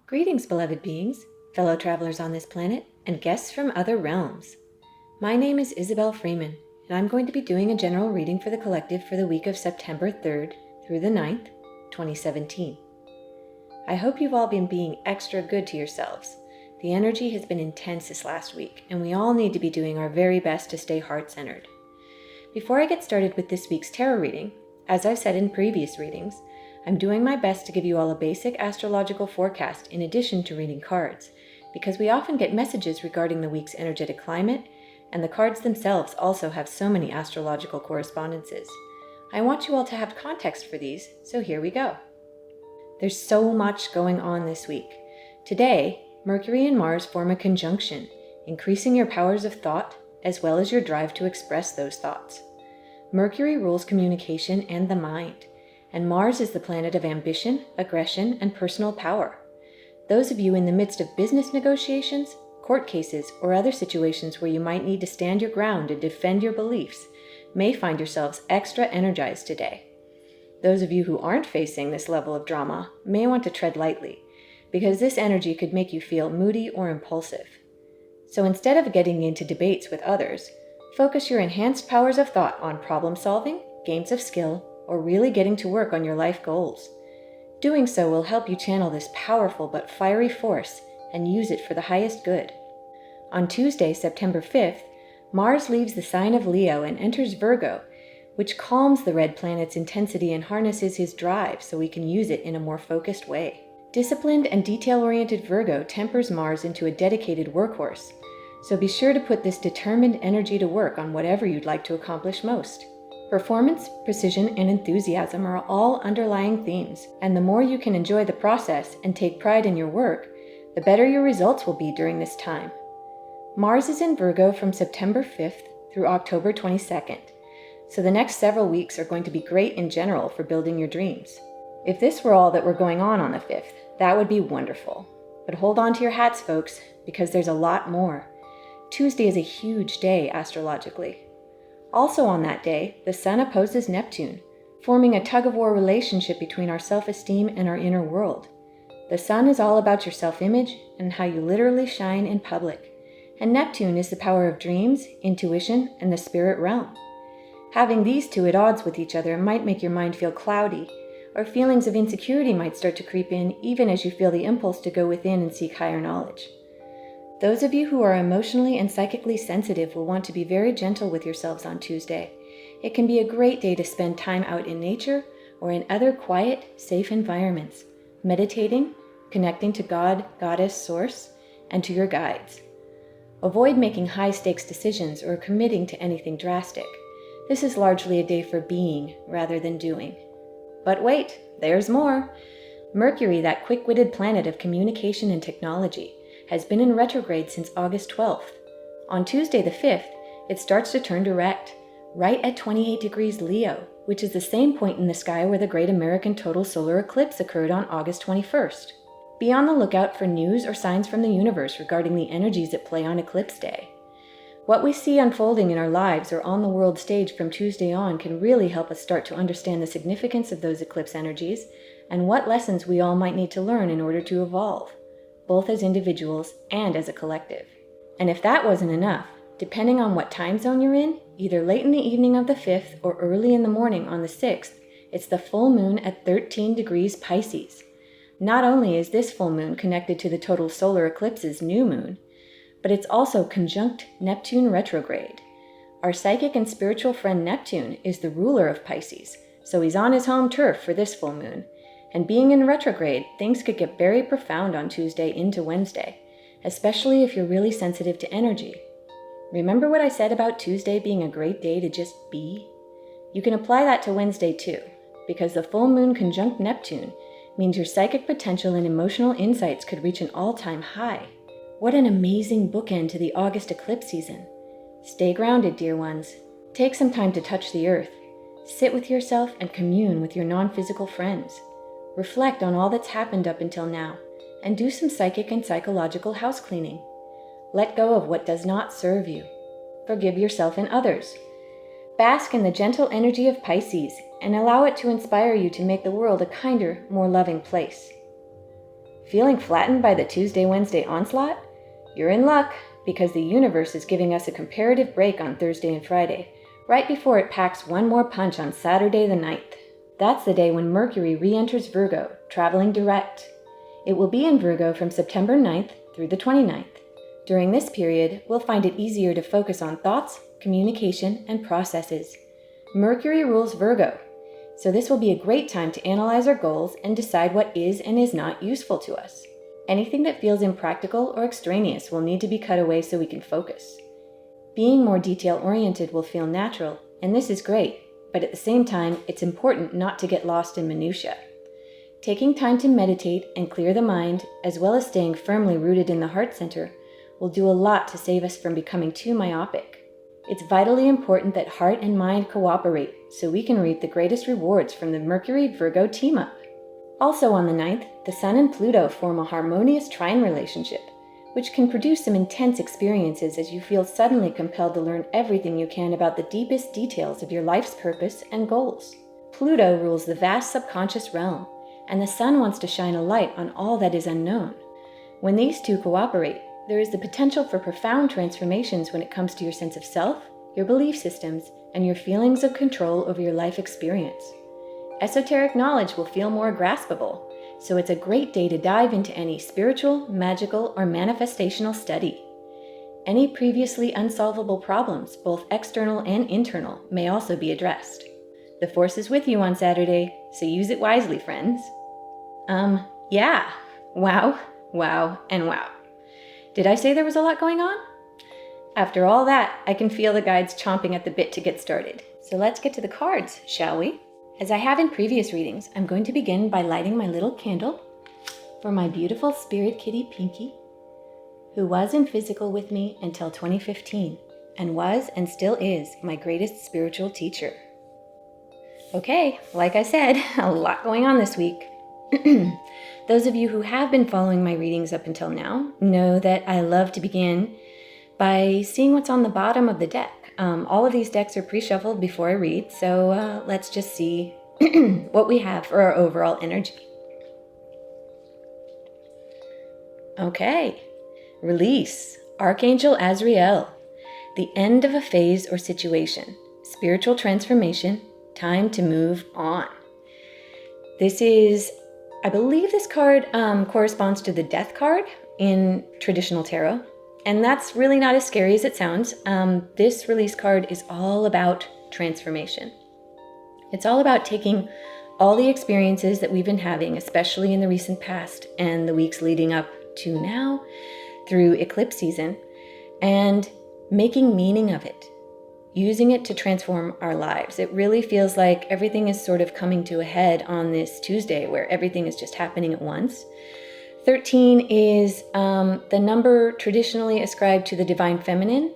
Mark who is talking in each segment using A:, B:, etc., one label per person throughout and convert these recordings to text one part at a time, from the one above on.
A: Greetings, beloved beings, fellow travelers on this planet, and guests from other realms. My name is Izobel Freeman, and I'm going to be doing a general reading for the collective for the week of September 3rd through the 9th, 2017. I hope you've all been being extra good to yourselves. The energy has been intense this last week, and we all need to be doing our very best to stay heart-centered. Before I get started with this week's tarot reading, as I've said in previous readings, I'm doing my best to give you all a basic astrological forecast in addition to reading cards, because we often get messages regarding the week's energetic climate, and the cards themselves also have so many astrological correspondences. I want you all to have context for these, so here we go. There's so much going on this week. Today, Mercury and Mars form a conjunction, increasing your powers of thought as well as your drive to express those thoughts. Mercury rules communication and the mind, and Mars is the planet of ambition, aggression, and personal power. Those of you in the midst of business negotiations, court cases, or other situations where you might need to stand your ground and defend your beliefs may find yourselves extra energized today. Those of you who aren't facing this level of drama may want to tread lightly, because this energy could make you feel moody or impulsive. So instead of getting into debates with others, focus your enhanced powers of thought on problem solving, games of skill, or really getting to work on your life goals. Doing so will help you channel this powerful but fiery force and use it for the highest good. On Tuesday, September 5th, Mars leaves the sign of Leo and enters Virgo, which calms the red planet's intensity and harnesses his drive so we can use it in a more focused way. Disciplined and detail-oriented Virgo tempers Mars into a dedicated workhorse, so be sure to put this determined energy to work on whatever you'd like to accomplish most. Performance, precision, and enthusiasm are all underlying themes, and the more you can enjoy the process and take pride in your work, the better your results will be during this time. Mars is in Virgo from September 5th through October 22nd, so the next several weeks are going to be great in general for building your dreams. If this were all that were going on the 5th, that would be wonderful. But hold on to your hats, folks, because there's a lot more. Tuesday is a huge day astrologically. Also on that day, the Sun opposes Neptune, forming a tug-of-war relationship between our self-esteem and our inner world. The Sun is all about your self-image and how you literally shine in public, and Neptune is the power of dreams, intuition, and the spirit realm. Having these two at odds with each other might make your mind feel cloudy, or feelings of insecurity might start to creep in even as you feel the impulse to go within and seek higher knowledge. Those of you who are emotionally and psychically sensitive will want to be very gentle with yourselves on Tuesday. It can be a great day to spend time out in nature or in other quiet, safe environments, meditating, connecting to God, Goddess, Source, and to your guides. Avoid making high-stakes decisions or committing to anything drastic. This is largely a day for being rather than doing. But wait, there's more. Mercury, that quick-witted planet of communication and technology, has been in retrograde since August 12th. On Tuesday the 5th, it starts to turn direct, right at 28 degrees Leo, which is the same point in the sky where the Great American Total Solar Eclipse occurred on August 21st. Be on the lookout for news or signs from the universe regarding the energies at play on Eclipse Day. What we see unfolding in our lives or on the world stage from Tuesday on can really help us start to understand the significance of those eclipse energies and what lessons we all might need to learn in order to evolve, both as individuals and as a collective. And if that wasn't enough, depending on what time zone you're in, either late in the evening of the 5th or early in the morning on the 6th, it's the full moon at 13 degrees Pisces. Not only is this full moon connected to the total solar eclipse's new moon, but it's also conjunct Neptune retrograde. Our psychic and spiritual friend Neptune is the ruler of Pisces, so he's on his home turf for this full moon. And being in retrograde, things could get very profound on Tuesday into Wednesday, especially if you're really sensitive to energy. Remember what I said about Tuesday being a great day to just be? You can apply that to Wednesday too, because the full moon conjunct Neptune means your psychic potential and emotional insights could reach an all-time high. What an amazing bookend to the August eclipse season. Stay grounded, dear ones. Take some time to touch the earth. Sit with yourself and commune with your non-physical friends. Reflect on all that's happened up until now, and do some psychic and psychological house cleaning. Let go of what does not serve you. Forgive yourself and others. Bask in the gentle energy of Pisces and allow it to inspire you to make the world a kinder, more loving place. Feeling flattened by the Tuesday-Wednesday onslaught? You're in luck, because the universe is giving us a comparative break on Thursday and Friday, right before it packs one more punch on Saturday the 9th. That's the day when Mercury re-enters Virgo, traveling direct. It will be in Virgo from September 9th through the 29th. During this period, we'll find it easier to focus on thoughts, communication, and processes. Mercury rules Virgo, so this will be a great time to analyze our goals and decide what is and is not useful to us. Anything that feels impractical or extraneous will need to be cut away so we can focus. Being more detail-oriented will feel natural, and this is great, but at the same time, it's important not to get lost in minutiae. Taking time to meditate and clear the mind, as well as staying firmly rooted in the heart center, will do a lot to save us from becoming too myopic. It's vitally important that heart and mind cooperate so we can reap the greatest rewards from the Mercury-Virgo team-up. Also on the 9th, the Sun and Pluto form a harmonious trine relationship, which can produce some intense experiences as you feel suddenly compelled to learn everything you can about the deepest details of your life's purpose and goals. Pluto rules the vast subconscious realm, and the Sun wants to shine a light on all that is unknown. When these two cooperate, there is the potential for profound transformations when it comes to your sense of self, your belief systems, and your feelings of control over your life experience. Esoteric knowledge will feel more graspable, so it's a great day to dive into any spiritual, magical, or manifestational study. Any previously unsolvable problems, both external and internal, may also be addressed. The force is with you on Saturday, so use it wisely, friends. Yeah. Wow, wow, and wow. Did I say there was a lot going on? After all that, I can feel the guides chomping at the bit to get started. So let's get to the cards, shall we? As I have in previous readings, I'm going to begin by lighting my little candle for my beautiful spirit kitty Pinky, who was in physical with me until 2015 and was and still is my greatest spiritual teacher. Okay, like I said, a lot going on this week. Those of you who have been following my readings up until now know that I love to begin by seeing what's on the bottom of the deck. All of these decks are pre-shuffled before I read, so let's just see what we have for our overall energy. Okay, release, Archangel Azrael, the end of a phase or situation, spiritual transformation, time to move on. This is, I believe this card corresponds to the Death card in traditional tarot. And that's really not as scary as it sounds. This release card is all about transformation. It's all about taking all the experiences that we've been having, especially in the recent past and the weeks leading up to now through eclipse season, and making meaning of it, using it to transform our lives. It really feels like everything is sort of coming to a head on this Tuesday where everything is just happening at once. 13 is the number traditionally ascribed to the divine feminine.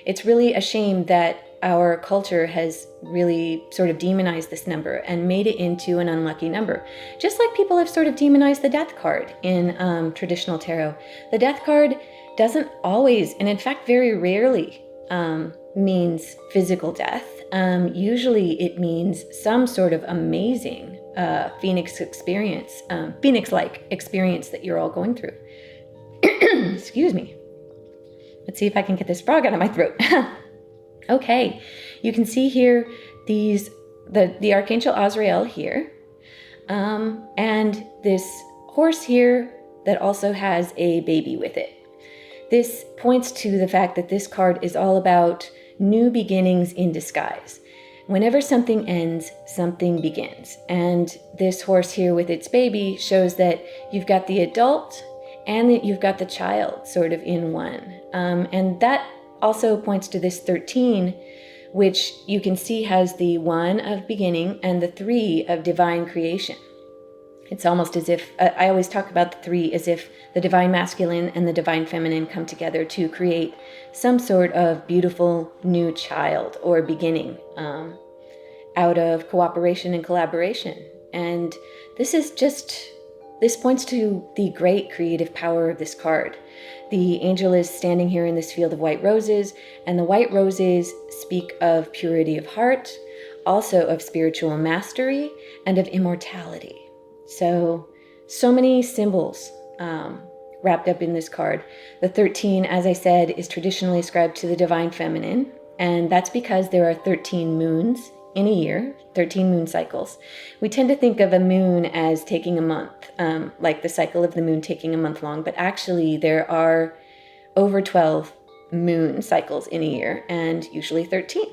A: It's really a shame that our culture has really sort of demonized this number and made it into an unlucky number. Just like people have sort of demonized the Death card in traditional tarot. The Death card doesn't always, and in fact very rarely, means physical death. Usually it means some sort of amazing phoenix-like experience that you're all going through. Excuse me. Let's see if I can get this frog out of my throat. Okay, you can see here the Archangel Azrael here, and this horse here that also has a baby with it. This points to the fact that this card is all about new beginnings in disguise. Whenever something ends, something begins. And this horse here with its baby shows that you've got the adult and that you've got the child sort of in one. And that also points to this 13, which you can see has the 1 of beginning and the 3 of divine creation. It's almost as if, I always talk about the 3 as if the divine masculine and the divine feminine come together to create some sort of beautiful new child or beginning out of cooperation and collaboration. And this points to the great creative power of this card. The angel is standing here in this field of white roses, and the white roses speak of purity of heart, also of spiritual mastery, and of immortality. So So many symbols wrapped up in this card. The 13, as I said, is traditionally ascribed to the divine feminine, and that's because there are 13 moons in a year, 13 moon cycles. We tend to think of a moon as taking a month, like the cycle of the moon taking a month long, but actually there are over 12 moon cycles in a year, and usually 13.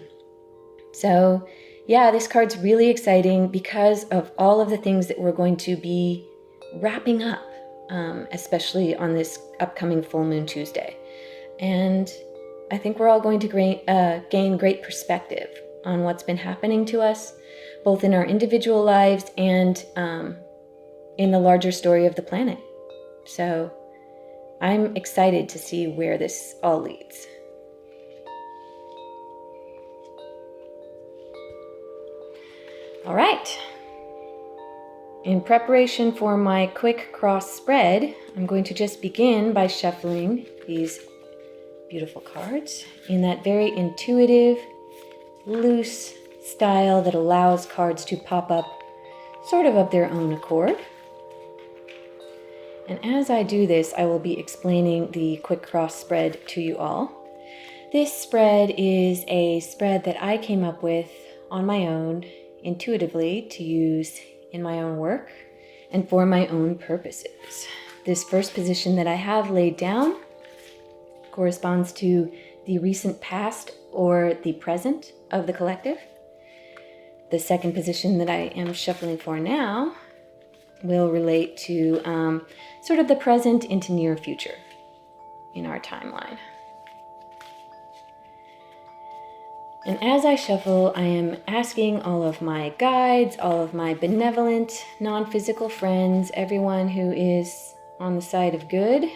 A: So yeah, this card's really exciting because of all of the things that we're going to be wrapping up, especially on this upcoming full moon Tuesday. And I think we're all going to gain great perspective on what's been happening to us, both in our individual lives and in the larger story of the planet. So I'm excited to see where this all leads. All right. In preparation for my quick cross spread, I'm going to just begin by shuffling these beautiful cards in that very intuitive, loose style that allows cards to pop up sort of their own accord. And as I do this, I will be explaining the quick cross spread to you all. This spread is a spread that I came up with on my own, intuitively, to use in my own work and for my own purposes. This first position that I have laid down corresponds to the recent past or the present of the collective. The second position that I am shuffling for now will relate to sort of the present into near future in our timeline. And as I shuffle, I am asking all of my guides, all of my benevolent, non-physical friends, everyone who is on the side of good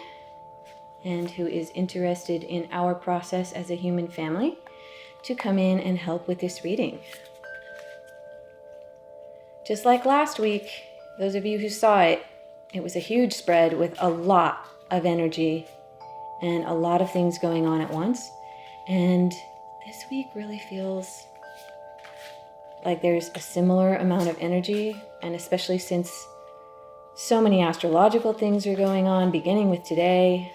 A: and who is interested in our process as a human family, to come in and help with this reading. Just like last week, those of you who saw it, it was a huge spread with a lot of energy and a lot of things going on at once. And this week really feels like there's a similar amount of energy, and especially since so many astrological things are going on, beginning with today.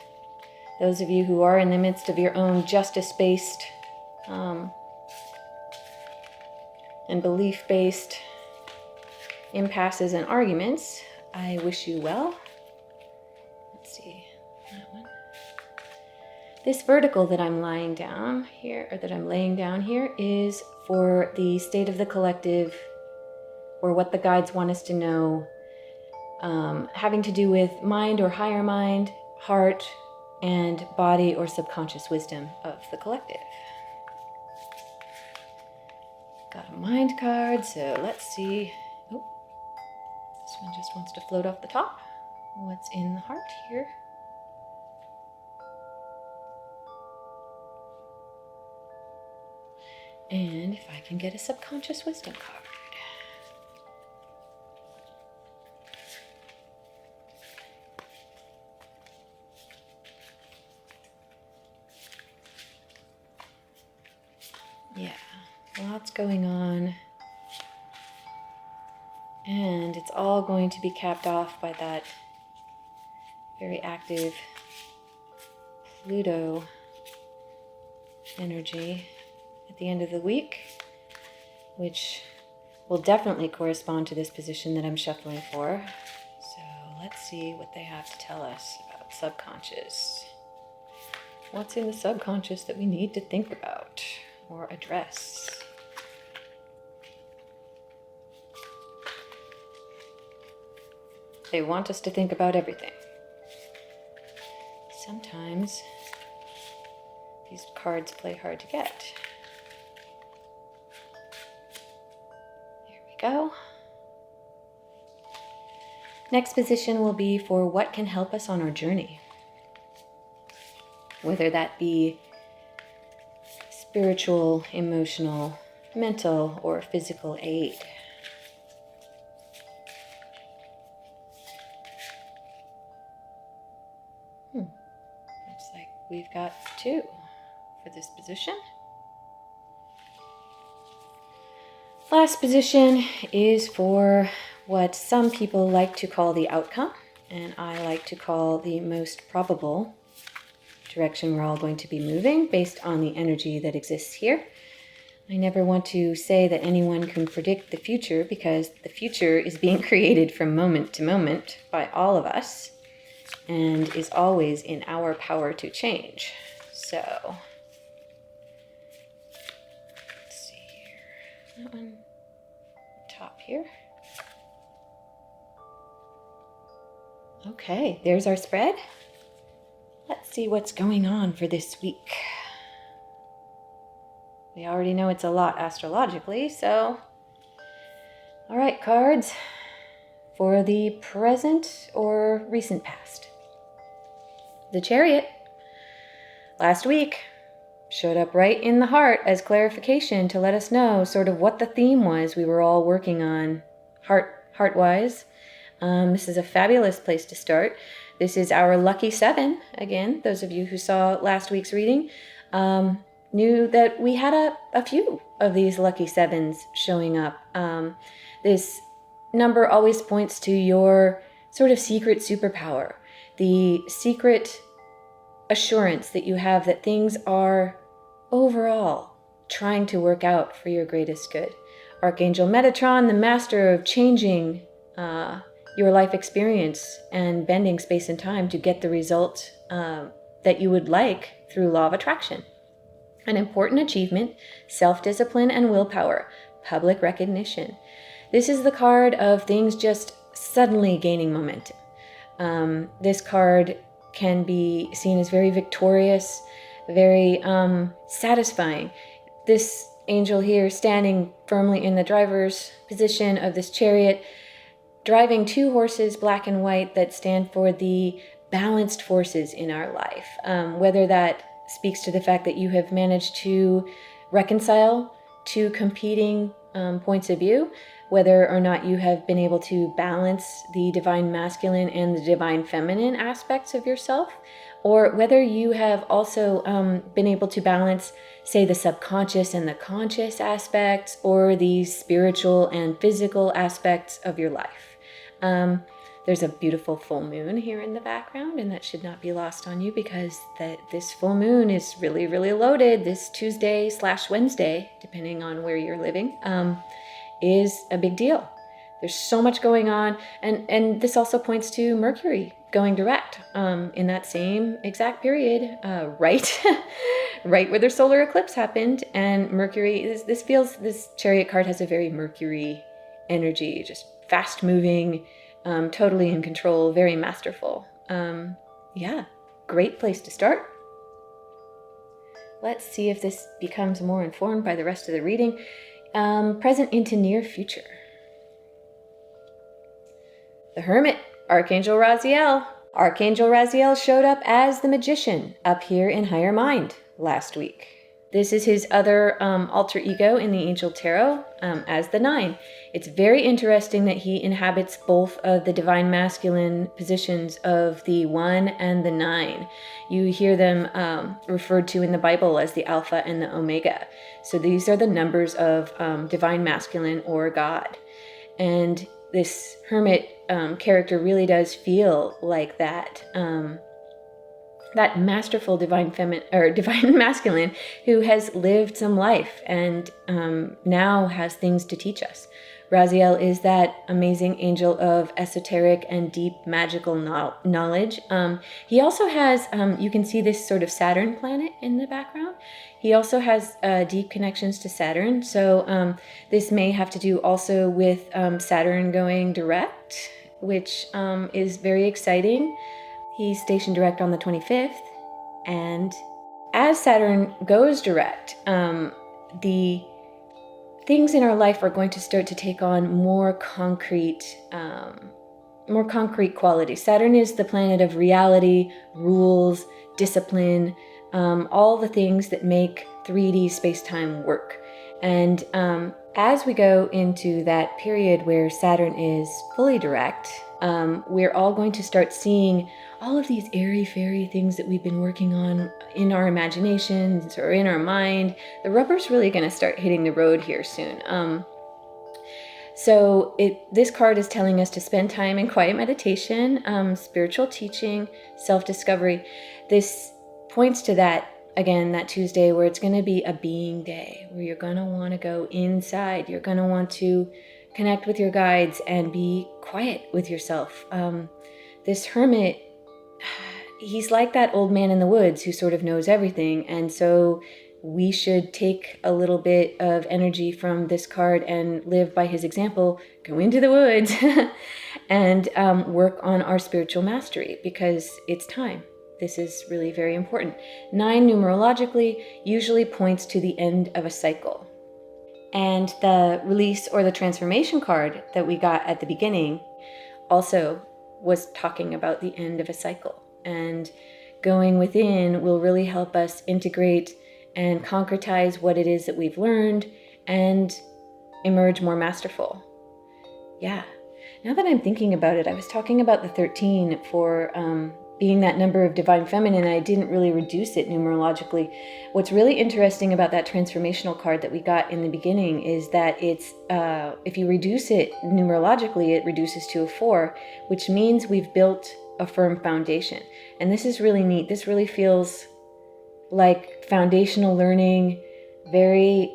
A: Those of you who are in the midst of your own justice-based and belief-based impasses and arguments, I wish you well. Let's see, that one. This vertical that I'm laying down here, is for the state of the collective, or what the guides want us to know, having to do with mind or higher mind, heart, and body or subconscious wisdom of the collective. Got a mind card, so let's see. Oh, this one just wants to float off the top. What's in the heart here? And if I can get a subconscious wisdom card. Yeah, lots going on. And it's all going to be capped off by that very active Pluto energy at the end of the week, which will definitely correspond to this position that I'm shuffling for. So let's see what they have to tell us about subconscious. What's in the subconscious that we need to think about or address? They want us to think about everything. Sometimes these cards play hard to get. There we go. Next position will be for what can help us on our journey. Whether that be spiritual, emotional, mental, or physical aid. Looks like we've got two for this position. Last position is for what some people like to call the outcome, and I like to call the most probable direction we're all going to be moving based on the energy that exists here. I never want to say that anyone can predict the future, because the future is being created from moment to moment by all of us and is always in our power to change. So, let's see here. That one, top here. Okay, there's our spread. Let's see what's going on for this week. We already know it's a lot astrologically, so... All right, cards for the present or recent past. The Chariot, last week, showed up right in the heart as clarification to let us know sort of what the theme was we were all working on heart-wise. This is a fabulous place to start. This is our lucky 7. Again, those of you who saw last week's reading knew that we had a few of these lucky 7s showing up. This number always points to your sort of secret superpower, the secret assurance that you have that things are overall trying to work out for your greatest good. Archangel Metatron, the master of changing your life experience and bending space and time to get the result that you would like through law of attraction. An important achievement, self-discipline and willpower, public recognition. This is the card of things just suddenly gaining momentum. This card can be seen as very victorious, very satisfying. This angel here standing firmly in the driver's position of this chariot, driving 2 horses, black and white, that stand for the balanced forces in our life. Whether that speaks to the fact that you have managed to reconcile 2 competing points of view, whether or not you have been able to balance the divine masculine and the divine feminine aspects of yourself, or whether you have also been able to balance, say, the subconscious and the conscious aspects, or the spiritual and physical aspects of your life. There's a beautiful full moon here in the background, and that should not be lost on you, because this full moon is really, really loaded. This Tuesday/Wednesday, depending on where you're living, is a big deal. There's so much going on, and this also points to Mercury going direct in that same exact period, right where their solar eclipse happened. And Mercury, this chariot card has a very Mercury energy, just fast moving, totally in control, very masterful. Yeah, great place to start. Let's see if this becomes more informed by the rest of the reading. Present into near future. The Hermit, Archangel Raziel. Archangel Raziel showed up as the Magician up here in Higher Mind last week. This is his other alter ego in the Angel Tarot as the 9. It's very interesting that he inhabits both of the divine masculine positions of the 1 and the 9. You hear them referred to in the Bible as the Alpha and the Omega. So these are the numbers of divine masculine or God. And this Hermit character really does feel like that. That masterful divine feminine or divine masculine who has lived some life and now has things to teach us. Raziel is that amazing angel of esoteric and deep magical knowledge. He also has, you can see this sort of Saturn planet in the background. He also has deep connections to Saturn. So this may have to do also with Saturn going direct, which is very exciting. He's stationed direct on the 25th, and as Saturn goes direct, the things in our life are going to start to take on more concrete qualities. Saturn is the planet of reality, rules, discipline, all the things that make 3D space-time work. And as we go into that period where Saturn is fully direct, we're all going to start seeing all of these airy-fairy things that we've been working on in our imaginations or in our mind. The rubber's really going to start hitting the road here soon. So this card is telling us to spend time in quiet meditation, spiritual teaching, self-discovery. This points to that, again, that Tuesday where it's going to be a being day, where you're going to want to go inside. You're going to want to connect with your guides and be quiet with yourself. This hermit, he's like that old man in the woods who sort of knows everything. And so we should take a little bit of energy from this card and live by his example, go into the woods and work on our spiritual mastery, because it's time. This is really very important. 9 numerologically usually points to the end of a cycle. And the release or the transformation card that we got at the beginning also was talking about the end of a cycle. And going within will really help us integrate and concretize what it is that we've learned and emerge more masterful. Yeah. Now that I'm thinking about it, I was talking about the 13 for being that number of divine feminine. I didn't really reduce it numerologically. What's really interesting about that transformational card that we got in the beginning is that it's, if you reduce it numerologically, it reduces to a 4, which means we've built a firm foundation. And this is really neat. This really feels like foundational learning, very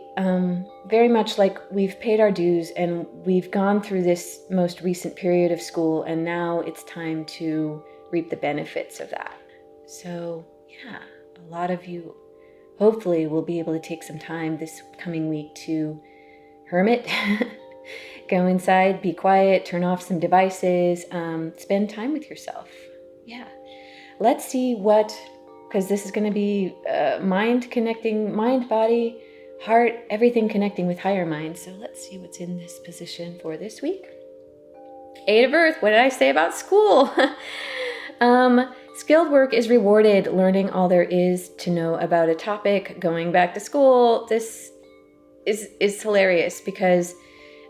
A: much like we've paid our dues and we've gone through this most recent period of school, and now it's time to reap the benefits of that. So yeah, a lot of you hopefully will be able to take some time this coming week to hermit, go inside, be quiet, turn off some devices, spend time with yourself. Yeah. Let's see because this is going to be mind connecting, mind, body, heart, everything connecting with higher mind. So let's see what's in this position for this week. 8 of Earth. What did I say about school? Skilled work is rewarded. Learning all there is to know about a topic. Going back to school. This is hilarious because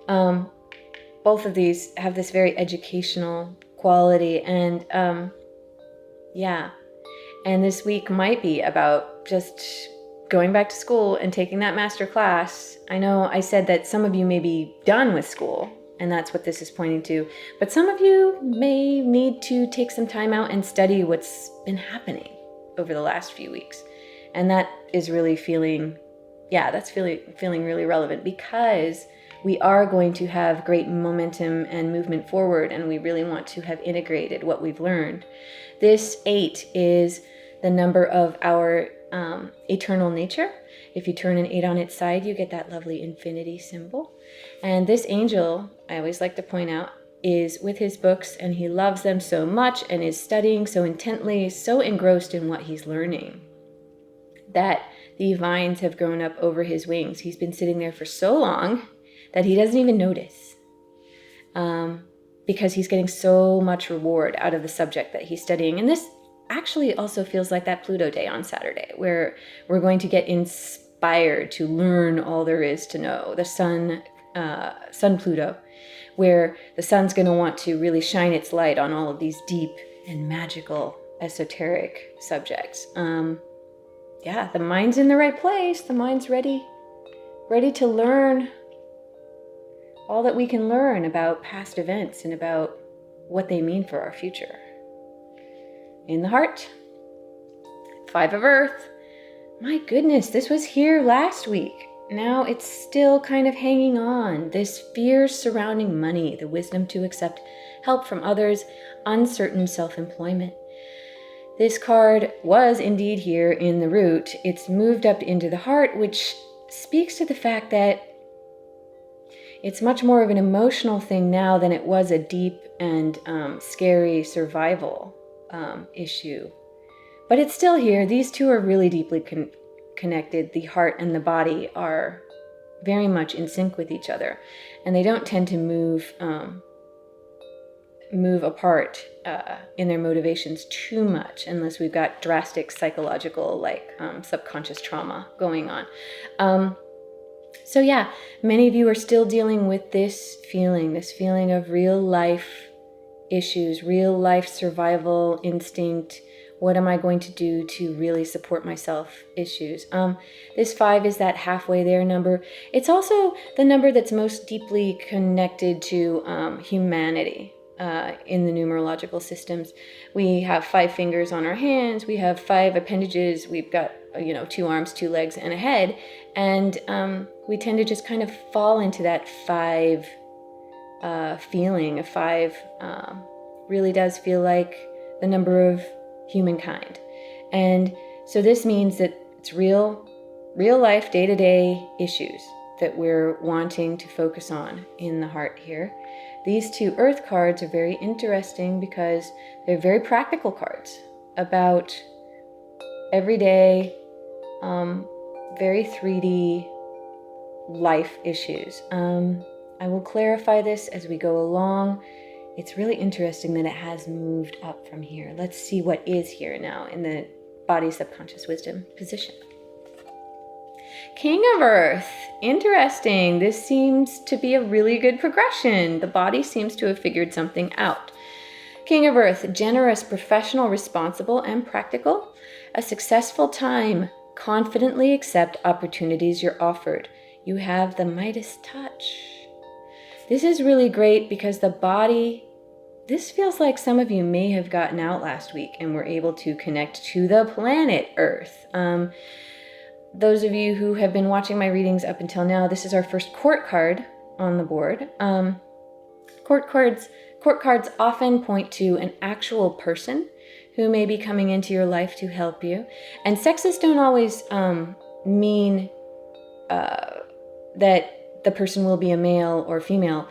A: both of these have this very educational quality, and yeah. And this week might be about just going back to school and taking that master class. I know I said that some of you may be done with school, and that's what this is pointing to. But some of you may need to take some time out and study what's been happening over the last few weeks. And that is really feeling really relevant, because we are going to have great momentum and movement forward, and we really want to have integrated what we've learned. This 8 is the number of our eternal nature. If you turn an 8 on its side, you get that lovely infinity symbol. And this angel, I always like to point out, is with his books, and he loves them so much and is studying so intently, so engrossed in what he's learning, that the vines have grown up over his wings. He's been sitting there for so long that he doesn't even notice, because he's getting so much reward out of the subject that he's studying. And this actually also feels like that Pluto day on Saturday, where we're going to get inspired to learn all there is to know. The sun Pluto, where the sun's going to want to really shine its light on all of these deep and magical, esoteric subjects. Yeah, the mind's in the right place. The mind's ready to learn all that we can learn about past events and about what they mean for our future. In the heart, 5 of Earth. My goodness, this was here last week. Now it's still kind of hanging on. This fear surrounding money, the wisdom to accept help from others, uncertain self-employment. This card was indeed here in the root. It's moved up into the heart, which speaks to the fact that it's much more of an emotional thing now than it was a deep and scary survival issue. But it's still here. These two are really deeply connected. The heart and the body are very much in sync with each other, and they don't tend to move apart in their motivations too much, unless we've got drastic psychological, like subconscious trauma going on. So yeah, many of you are still dealing with this feeling of real life issues, real life survival instinct, what am I going to do to really support myself issues. This 5 is that halfway there number. It's also the number that's most deeply connected to humanity in the numerological systems. We have 5 fingers on our hands. We have 5 appendages. We've got 2 arms, 2 legs, and a head. And we tend to just kind of fall into that 5 feeling. A 5 really does feel like the number of humankind. And so this means that it's real life, day-to-day issues that we're wanting to focus on in the heart here. These 2 earth cards are very interesting because they're very practical cards about everyday, very 3D life issues. I will clarify this as we go along. It's really interesting that it has moved up from here. Let's see what is here now in the body subconscious wisdom position. King of Earth. Interesting. This seems to be a really good progression. The body seems to have figured something out. King of Earth. Generous, professional, responsible, and practical. A successful time. Confidently accept opportunities you're offered. You have the Midas touch. This is really great because the body, this feels like some of you may have gotten out last week and were able to connect to the planet Earth. Those of you who have been watching my readings up until now, this is our first court card on the board. Court cards often point to an actual person who may be coming into your life to help you. And sexes don't always mean that the person will be a male or female.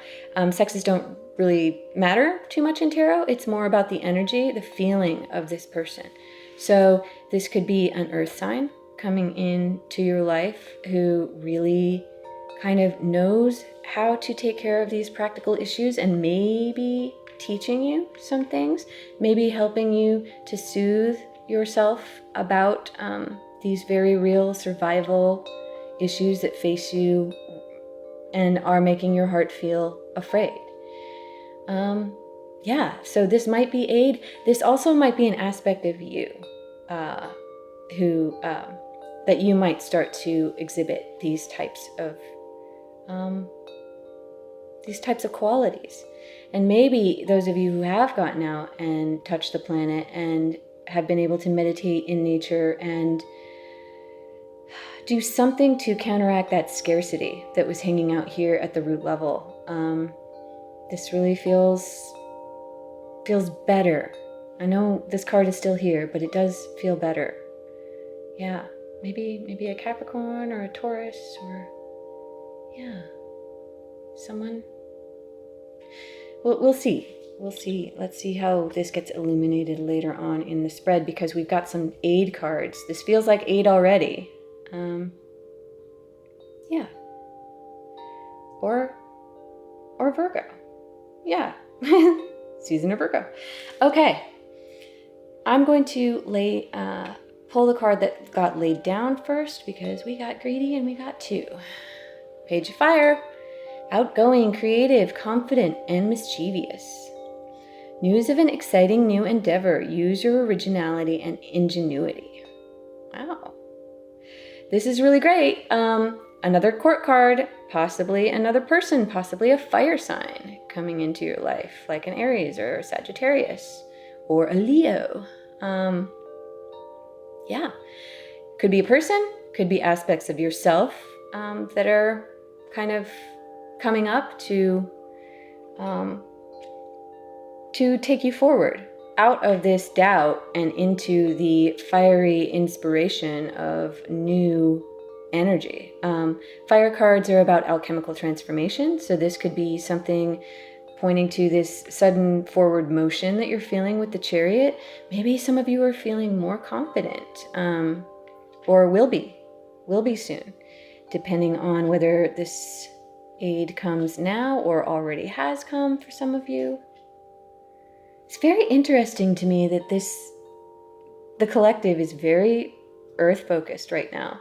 A: Sexes don't really matter too much in tarot. It's more about the energy, the feeling of this person. So this could be an earth sign coming into your life who really kind of knows how to take care of these practical issues and maybe teaching you some things, maybe helping you to soothe yourself about these very real survival issues that face you and are making your heart feel afraid. So this might be aid. This also might be an aspect of you who that you might start to exhibit these types of qualities. And maybe those of you who have gotten out and touched the planet and have been able to meditate in nature and do something to counteract that scarcity that was hanging out here at the root level. This really feels better. I know this card is still here, but it does feel better. Yeah, maybe a Capricorn or a Taurus or someone. We'll see. Let's see how this gets illuminated later on in the spread because we've got some aid cards. This feels like aid already. Or Virgo. Yeah. Season of Virgo. Okay. I'm going to pull the card that got laid down first because we got greedy and we got 2. Page of Fire. Outgoing, creative, confident, and mischievous. News of an exciting new endeavor. Use your originality and ingenuity. Wow. This is really great. Another court card, possibly another person, possibly a fire sign coming into your life, like an Aries or a Sagittarius or a Leo. Could be a person, could be aspects of yourself that are kind of coming up to take you forward out of this doubt and into the fiery inspiration of new energy. Fire cards are about alchemical transformation, so this could be something pointing to this sudden forward motion that you're feeling with the Chariot. Maybe some of you are feeling more confident, or will be soon, depending on whether this aid comes now or already has come for some of you. It's very interesting to me that the collective is very earth-focused right now.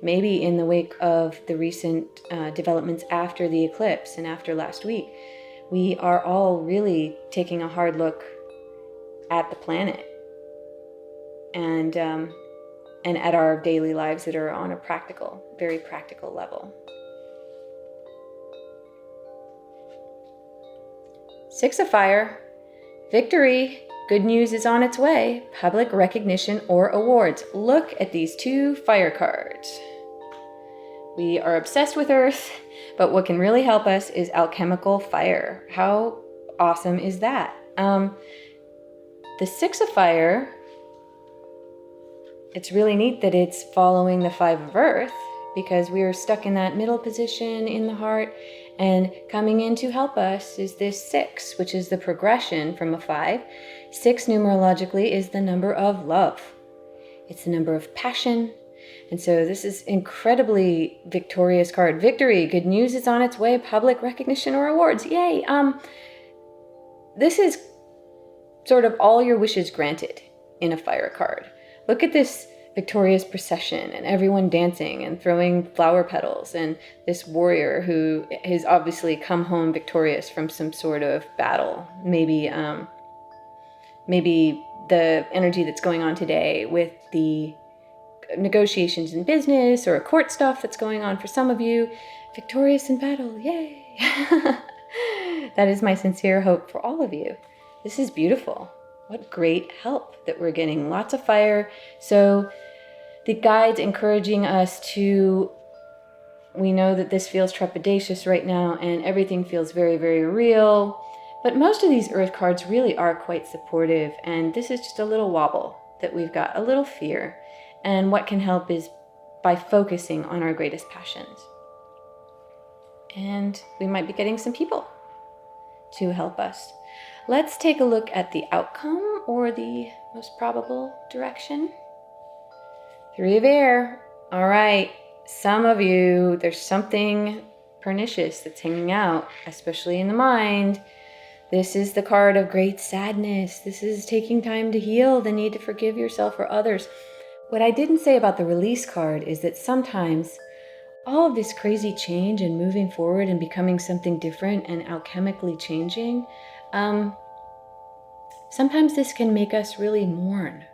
A: Maybe in the wake of the recent developments after the eclipse and after last week, we are all really taking a hard look at the planet and at our daily lives that are on a very practical level. 6 of Fire, victory, good news is on its way, public recognition or awards. Look at these 2 fire cards. We are obsessed with Earth, but what can really help us is alchemical fire. How awesome is that? The 6 of Fire, it's really neat that it's following the 5 of Earth, because we are stuck in that middle position in the heart, and coming in to help us is this 6, which is the progression from a 5. 6 numerologically is the number of love. It's the number of passion. And so this is incredibly victorious card. Victory, good news is on its way, public recognition or awards. Yay! This is sort of all your wishes granted in a fire card. Look at this victorious procession and everyone dancing and throwing flower petals, and this warrior who has obviously come home victorious from some sort of battle. Maybe the energy that's going on today with the negotiations in business or court stuff that's going on for some of you. Victorious in battle, yay! That is my sincere hope for all of you. This is beautiful. What great help that we're getting. Lots of fire. So the guides encouraging us to, we know that this feels trepidatious right now and everything feels very, very real. But most of these earth cards really are quite supportive. And this is just a little wobble that we've got, a little fear. And what can help is by focusing on our greatest passions. And we might be getting some people to help us. Let's take a look at the outcome or the most probable direction. 3 of Air. All right. Some of you, there's something pernicious that's hanging out, especially in the mind. This is the card of great sadness. This is taking time to heal, the need to forgive yourself or others. What I didn't say about the release card is that sometimes all of this crazy change and moving forward and becoming something different and alchemically changing, sometimes this can make us really mourn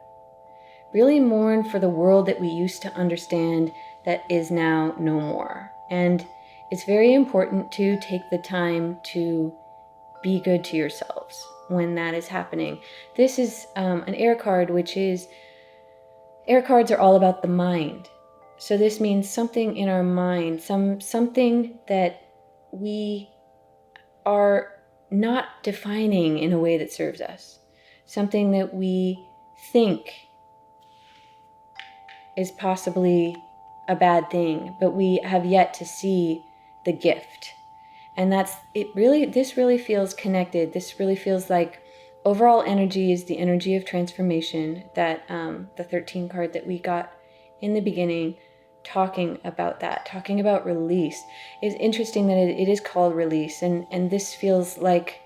A: for the world that we used to understand that is now no more. And it's very important to take the time to be good to yourselves when that is happening. This is an air card, which is, air cards are all about the mind. So this means something in our mind, something that we are not defining in a way that serves us. Something that we think is possibly a bad thing, but we have yet to see the gift. And that's it. Really, this really feels connected. This really feels like overall energy is the energy of transformation, that the 13 card that we got in the beginning, talking about that, talking about release. It's interesting that it is called release, and this feels like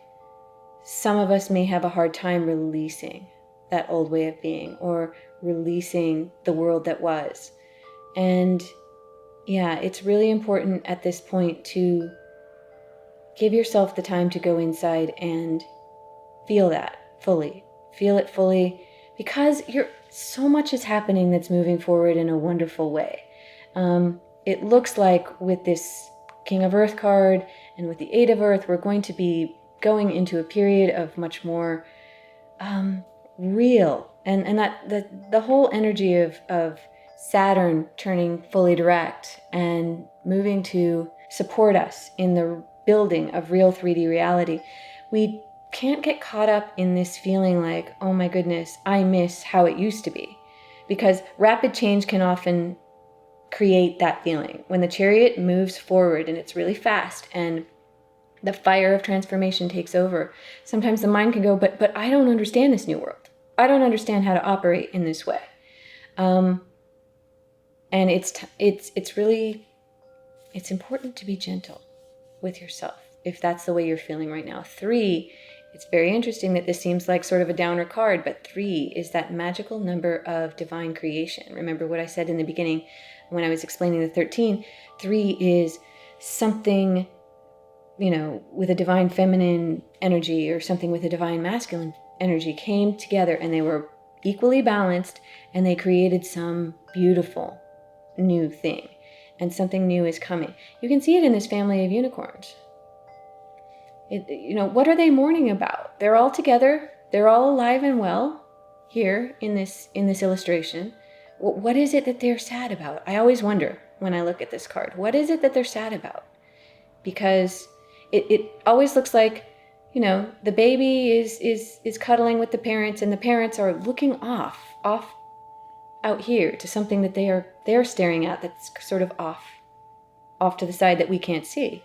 A: some of us may have a hard time releasing that old way of being, or releasing the world that was. And yeah, it's really important at this point to give yourself the time to go inside and feel that fully. Feel it fully, because so much is happening that's moving forward in a wonderful way. It looks like with this King of Earth card and with the 8 of Earth, we're going to be going into a period of much more real, and that the whole energy of Saturn turning fully direct and moving to support us in the building of real 3D reality. We can't get caught up in this feeling like, oh my goodness, I miss how it used to be, because rapid change can often create that feeling. When the chariot moves forward and it's really fast and the fire of transformation takes over, sometimes the mind can go, but I don't understand this new world. I don't understand how to operate in this way. And it's really important to be gentle with yourself if that's the way you're feeling right now. 3, it's very interesting that this seems like sort of a downer card, but 3 is that magical number of divine creation. Remember what I said in the beginning when I was explaining the 13? 3 is something, with a divine feminine energy or something with a divine masculine energy came together, and equally balanced, and they created some beautiful new thing, and something new is coming. You can see it in this family of unicorns. What are they mourning about? They're all together. They're all alive and well here in this illustration. What is it that they're sad about? I always wonder when I look at this card, what is it that they're sad about? Because it always looks like, the baby is cuddling with the parents, and the parents are looking off out here to something that they're staring at that's sort of off to the side that we can't see.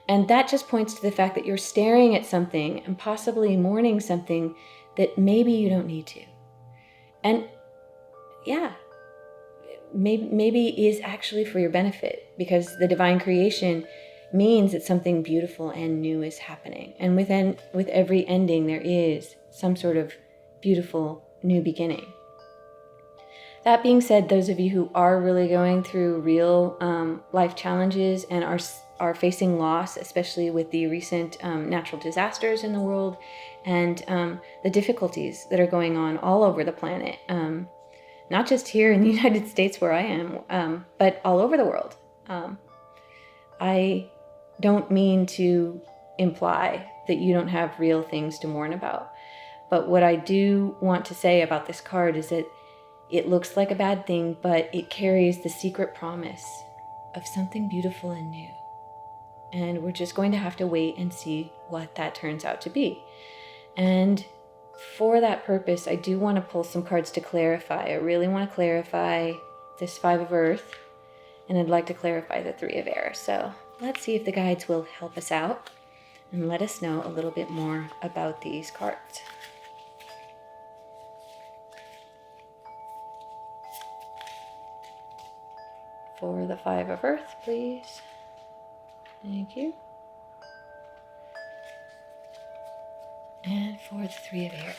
A: And that just points to the fact that you're staring at something and possibly mourning something that maybe you don't need to. And yeah, maybe is actually for your benefit, because the divine creation means that something beautiful and new is happening. And with every ending, there is some sort of beautiful new beginning. That being said, those of you who are really going through real life challenges and are facing loss, especially with the recent natural disasters in the world and the difficulties that are going on all over the planet, not just here in the United States where I am, but all over the world. I don't mean to imply that you don't have real things to mourn about. But what I do want to say about this card is that it looks like a bad thing, but it carries the secret promise of something beautiful and new. And we're just going to have to wait and see what that turns out to be. And for that purpose, I do want to pull some cards to clarify. I really want to clarify this 5 of Earth, and I'd like to clarify the 3 of Air. So let's see if the guides will help us out and let us know a little bit more about these cards. For the 5 of Earth, please. Thank you. And for the 3 of Air.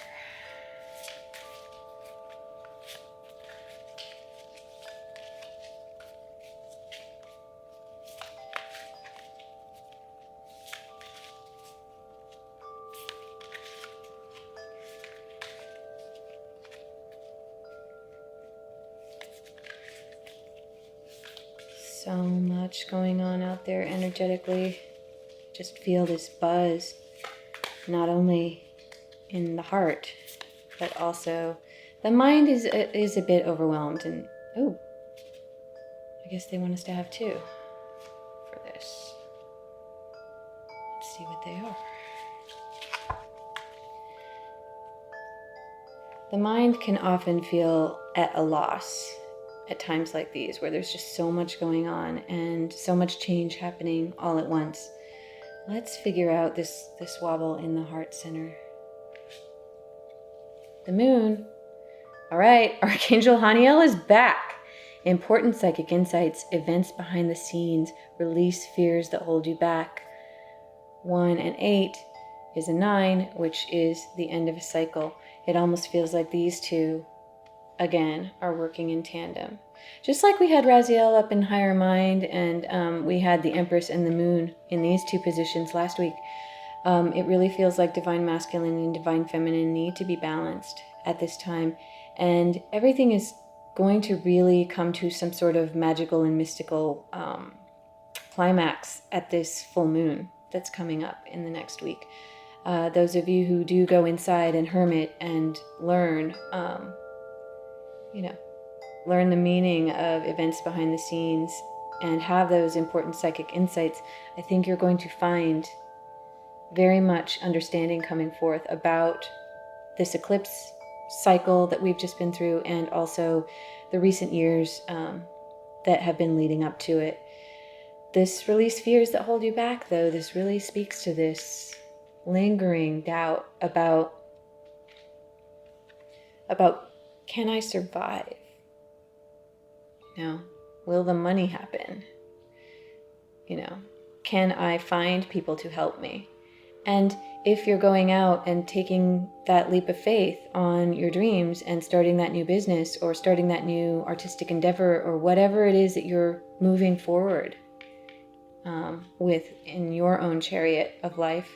A: So much going on out there energetically. Just feel this buzz, not only in the heart, but also the mind is a bit overwhelmed. And I guess they want us to have 2 for this. Let's see what they are. The mind can often feel at a loss at times like these, where there's just so much going on and so much change happening all at once. Let's figure out this wobble in the heart center. The moon. All right, Archangel Haniel is back. Important psychic insights, events behind the scenes, release fears that hold you back. 1 and 8 is a 9, which is the end of a cycle. It almost feels like these 2 again are working in tandem. Just like we had Raziel up in higher mind, and we had the Empress and the Moon in these 2 positions last week, it really feels like divine masculine and divine feminine need to be balanced at this time, and everything is going to really come to some sort of magical and mystical climax at this full moon that's coming up in the next week. Those of you who do go inside and hermit and learn the meaning of events behind the scenes and have those important psychic insights, I think you're going to find very much understanding coming forth about this eclipse cycle that we've just been through, and also the recent years that have been leading up to it. This release fears that hold you back, though. This really speaks to this lingering doubt about can I survive? Will the money happen? Can I find people to help me? And if you're going out and taking that leap of faith on your dreams and starting that new business or starting that new artistic endeavor or whatever it is that you're moving forward with in your own chariot of life,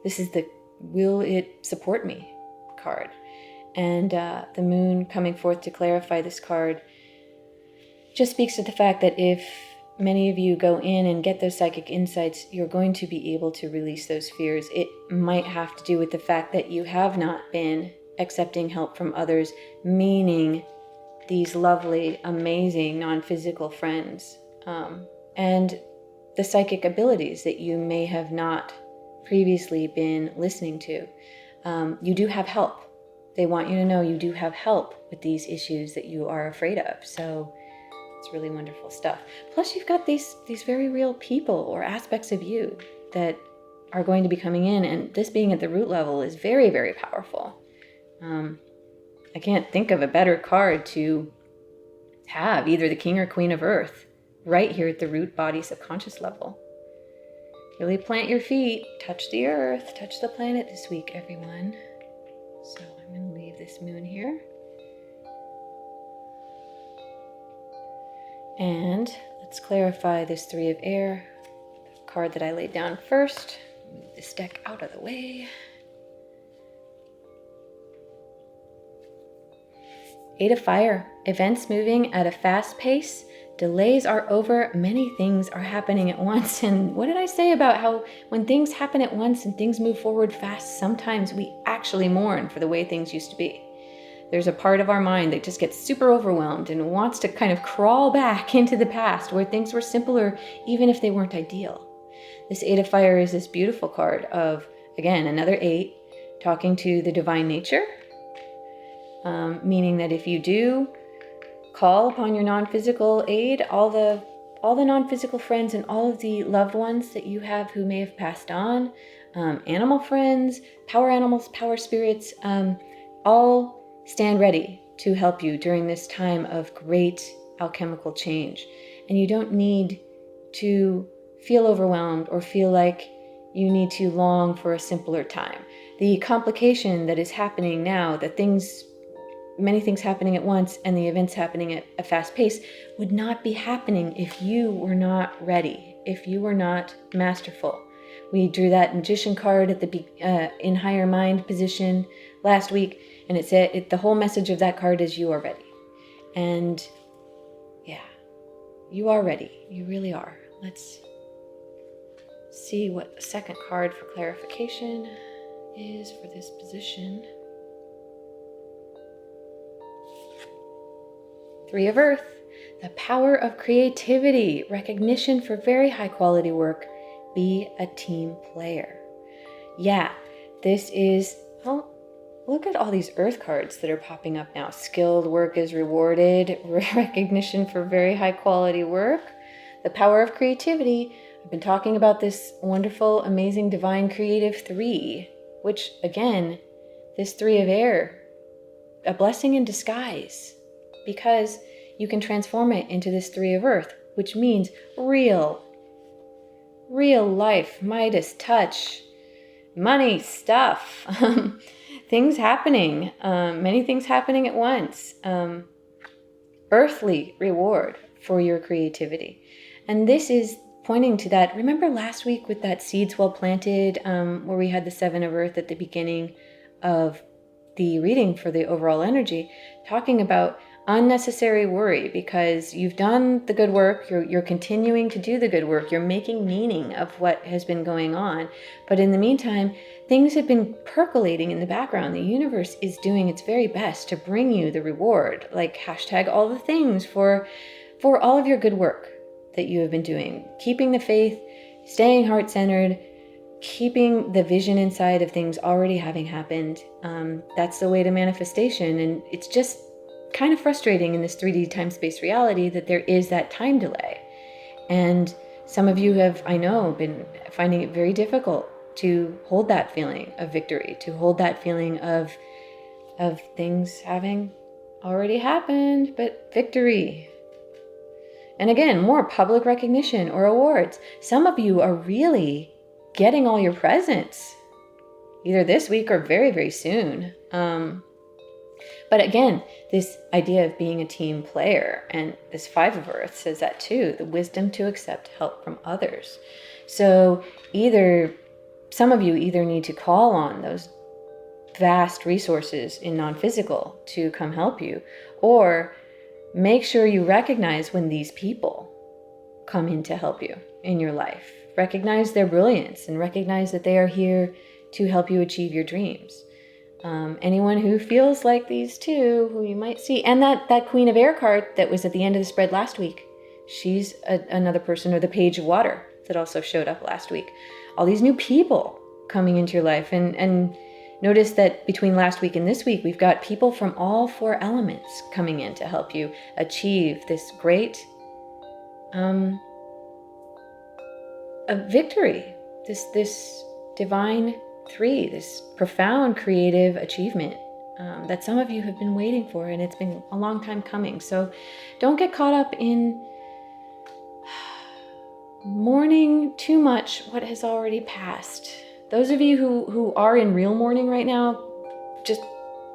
A: this is the will it support me card. And the moon coming forth to clarify this card just speaks to the fact that if many of you go in and get those psychic insights, you're going to be able to release those fears. It might have to do with the fact that you have not been accepting help from others, meaning these lovely, amazing, non-physical friends, and the psychic abilities that you may have not previously been listening to. You do have help. They want you to know you do have help with these issues that you are afraid of. So it's really wonderful stuff. Plus, you've got these very real people or aspects of you that are going to be coming in, and this being at the root level is very, very powerful. I can't think of a better card to have, either the King or Queen of Earth, right here at the root body subconscious level. Really plant your feet, touch the earth, touch the planet this week, everyone. So I'm going to leave this moon here. And let's clarify this Three of Air, the card that I laid down first. Move this deck out of the way. Eight of Fire, events moving at a fast pace. Delays are over, many things are happening at once. And what did I say about how when things happen at once and things move forward fast, sometimes we actually mourn for the way things used to be. There's a part of our mind that just gets super overwhelmed and wants to kind of crawl back into the past where things were simpler, even if they weren't ideal. This Eight of Fire is this beautiful card of, again, another 8, talking to the divine nature, meaning that if you do call upon your non-physical aid, all the non-physical friends and all of the loved ones that you have who may have passed on, animal friends, power animals, power spirits, all stand ready to help you during this time of great alchemical change. And you don't need to feel overwhelmed or feel like you need to long for a simpler time. The complication that is happening now, many things happening at once and the events happening at a fast pace, would not be happening if you were not ready, if you were not masterful. We drew that Magician card at the in higher mind position last week, and it said the whole message of that card is you are ready. And yeah, you are ready. You really are. Let's see what the second card for clarification is for this position. Three of Earth, the power of creativity, recognition for very high quality work. Be a team player. Yeah, this is, oh, look at all these Earth cards that are popping up now. Skilled work is rewarded, recognition for very high quality work, the power of creativity. I've been talking about this wonderful, amazing, divine, creative 3, which again, this 3 of Air, a blessing in disguise. Because you can transform it into this 3 of Earth, which means real life, Midas touch, money, stuff, things happening, many things happening at once, earthly reward for your creativity. And this is pointing to that. Remember last week with that seeds well planted, where we had the 7 of Earth at the beginning of the reading for the overall energy, talking about unnecessary worry because you've done the good work, you're continuing to do the good work, you're making meaning of what has been going on. But in the meantime, things have been percolating in the background. The universe is doing its very best to bring you the reward, like hashtag all the things for all of your good work that you have been doing, keeping the faith, staying heart-centered, keeping the vision inside of things already having happened. That's the way to manifestation. And it's just kind of frustrating in this 3D time-space reality that there is that time delay. And some of you have, I know, been finding it very difficult to hold that feeling of victory, to hold that feeling of things having already happened, but victory. And again, more public recognition or awards. Some of you are really getting all your presents, either this week or very, very soon. But again, this idea of being a team player, and this 5 of Earth says that too, the wisdom to accept help from others. So some of you either need to call on those vast resources in non-physical to come help you. Or make sure you recognize when these people come in to help you in your life. Recognize their brilliance and recognize that they are here to help you achieve your dreams. Anyone who feels like these two, who you might see, and that Queen of Air card that was at the end of the spread last week, she's another person, or the Page of Water that also showed up last week. All these new people coming into your life, and notice that between last week and this week, we've got people from all 4 elements coming in to help you achieve this great a victory, this divine 3, this profound creative achievement that some of you have been waiting for, and it's been a long time coming. So don't get caught up in mourning too much what has already passed. Those of you who are in real mourning right now, just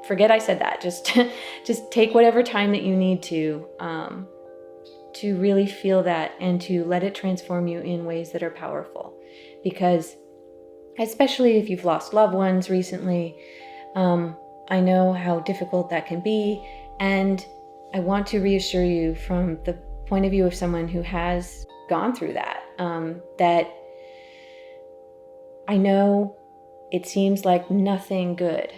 A: forget I said that. Just take whatever time that you need to really feel that and to let it transform you in ways that are powerful. Because especially if you've lost loved ones recently, I know how difficult that can be. And I want to reassure you from the point of view of someone who has gone through that, that I know it seems like nothing good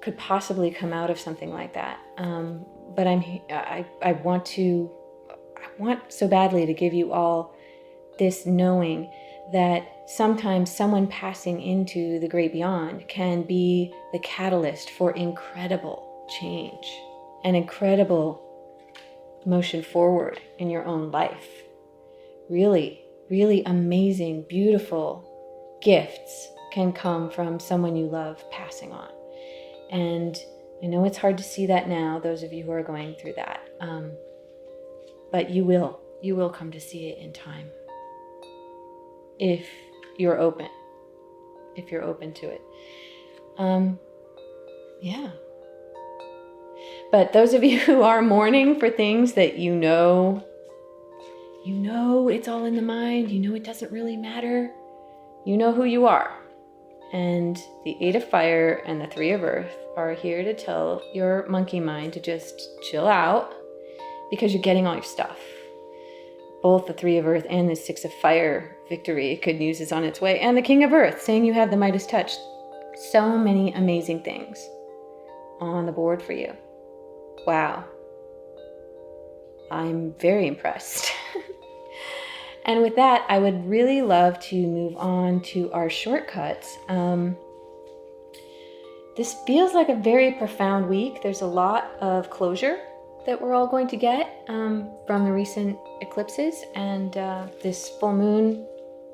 A: could possibly come out of something like that. But I want so badly to give you all this knowing that sometimes someone passing into the great beyond can be the catalyst for incredible change and incredible motion forward in your own life. Really, really amazing, beautiful gifts can come from someone you love passing on. And I know it's hard to see that now, those of you who are going through that. But you will come to see it in time. If you're open to it. Yeah. But those of you who are mourning for things that you know it's all in the mind, you know it doesn't really matter, you know who you are. And the 8 of Fire and the 3 of Earth are here to tell your monkey mind to just chill out, because you're getting all your stuff. Both the 3 of Earth and the 6 of Fire victory, good news is on its way. And the King of Earth saying you have the Midas touch. So many amazing things on the board for you. Wow. I'm very impressed. And with that, I would really love to move on to our shortcuts. This feels like a very profound week. There's a lot of closure that we're all going to get from the recent eclipses, and this full moon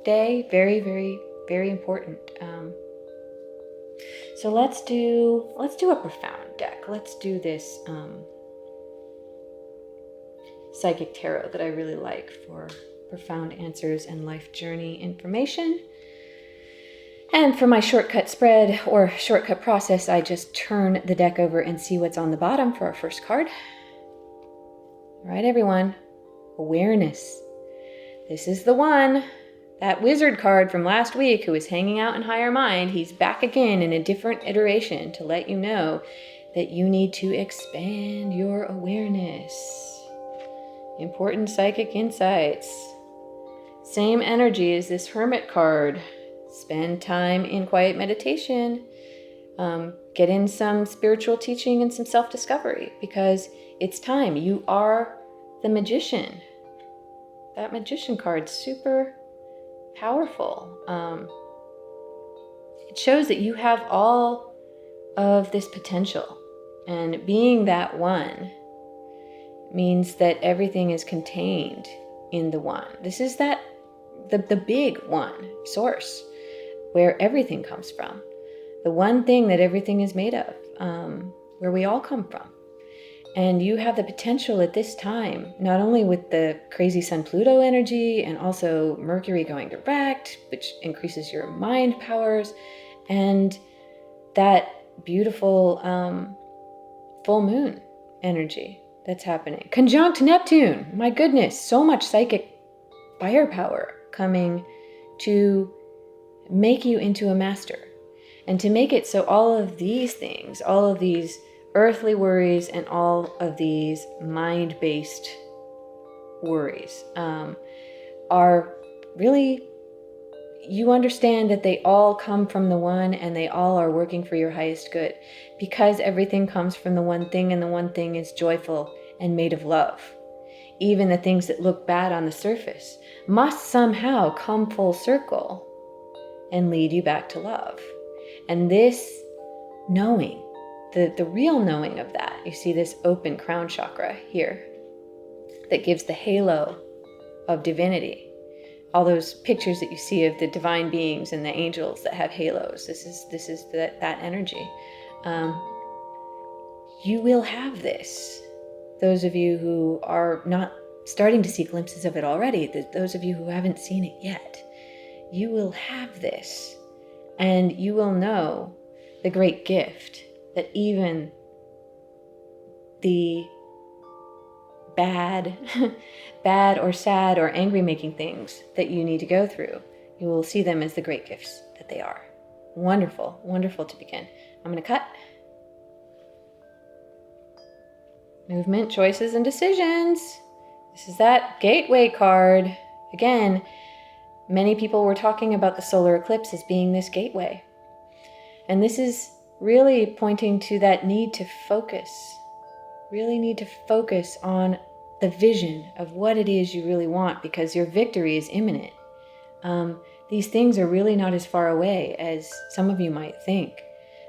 A: day, very, very, very important. So let's do a profound deck. Let's do this psychic tarot that I really like for profound answers and life journey information. And for my shortcut spread or shortcut process, I just turn the deck over and see what's on the bottom for our first card. All right, everyone. Awareness. This is the one. That wizard card from last week who was hanging out in higher mind, he's back again in a different iteration to let you know that you need to expand your awareness. Important psychic insights. Same energy as this Hermit card. Spend time in quiet meditation. Get in some spiritual teaching and some self-discovery, because it's time. You are the magician. That magician card's super powerful. It shows that you have all of this potential, and being that one means that everything is contained in the one. This is the big one source where everything comes from, the one thing that everything is made of, where we all come from. And you have the potential at this time, not only with the crazy Sun-Pluto energy and also Mercury going direct, which increases your mind powers, and that beautiful full moon energy that's happening. Conjunct Neptune, my goodness, so much psychic firepower coming to make you into a master. And to make it so all of these things, all of these earthly worries and all of these mind-based worries are really, you understand that they all come from the one and they all are working for your highest good, because everything comes from the one thing, and the one thing is joyful and made of love. Even the things that look bad on the surface must somehow come full circle and lead you back to love. And this knowing, the real knowing of that, you see this open crown chakra here that gives the halo of divinity. All those pictures that you see of the divine beings and the angels that have halos, this is that energy. You will have this. Those of you who are not starting to see glimpses of it already, those of you who haven't seen it yet, you will have this. And you will know the great gift that even the bad or sad or angry making things that you need to go through, you will see them as the great gifts that they are. Wonderful, wonderful to begin. I'm going to cut. Movement, choices, and decisions. This is that gateway card. Again, many people were talking about the solar eclipse as being this gateway. And this is really pointing to that need to focus. Really need to focus on the vision of what it is you really want, because your victory is imminent. These things are really not as far away as some of you might think.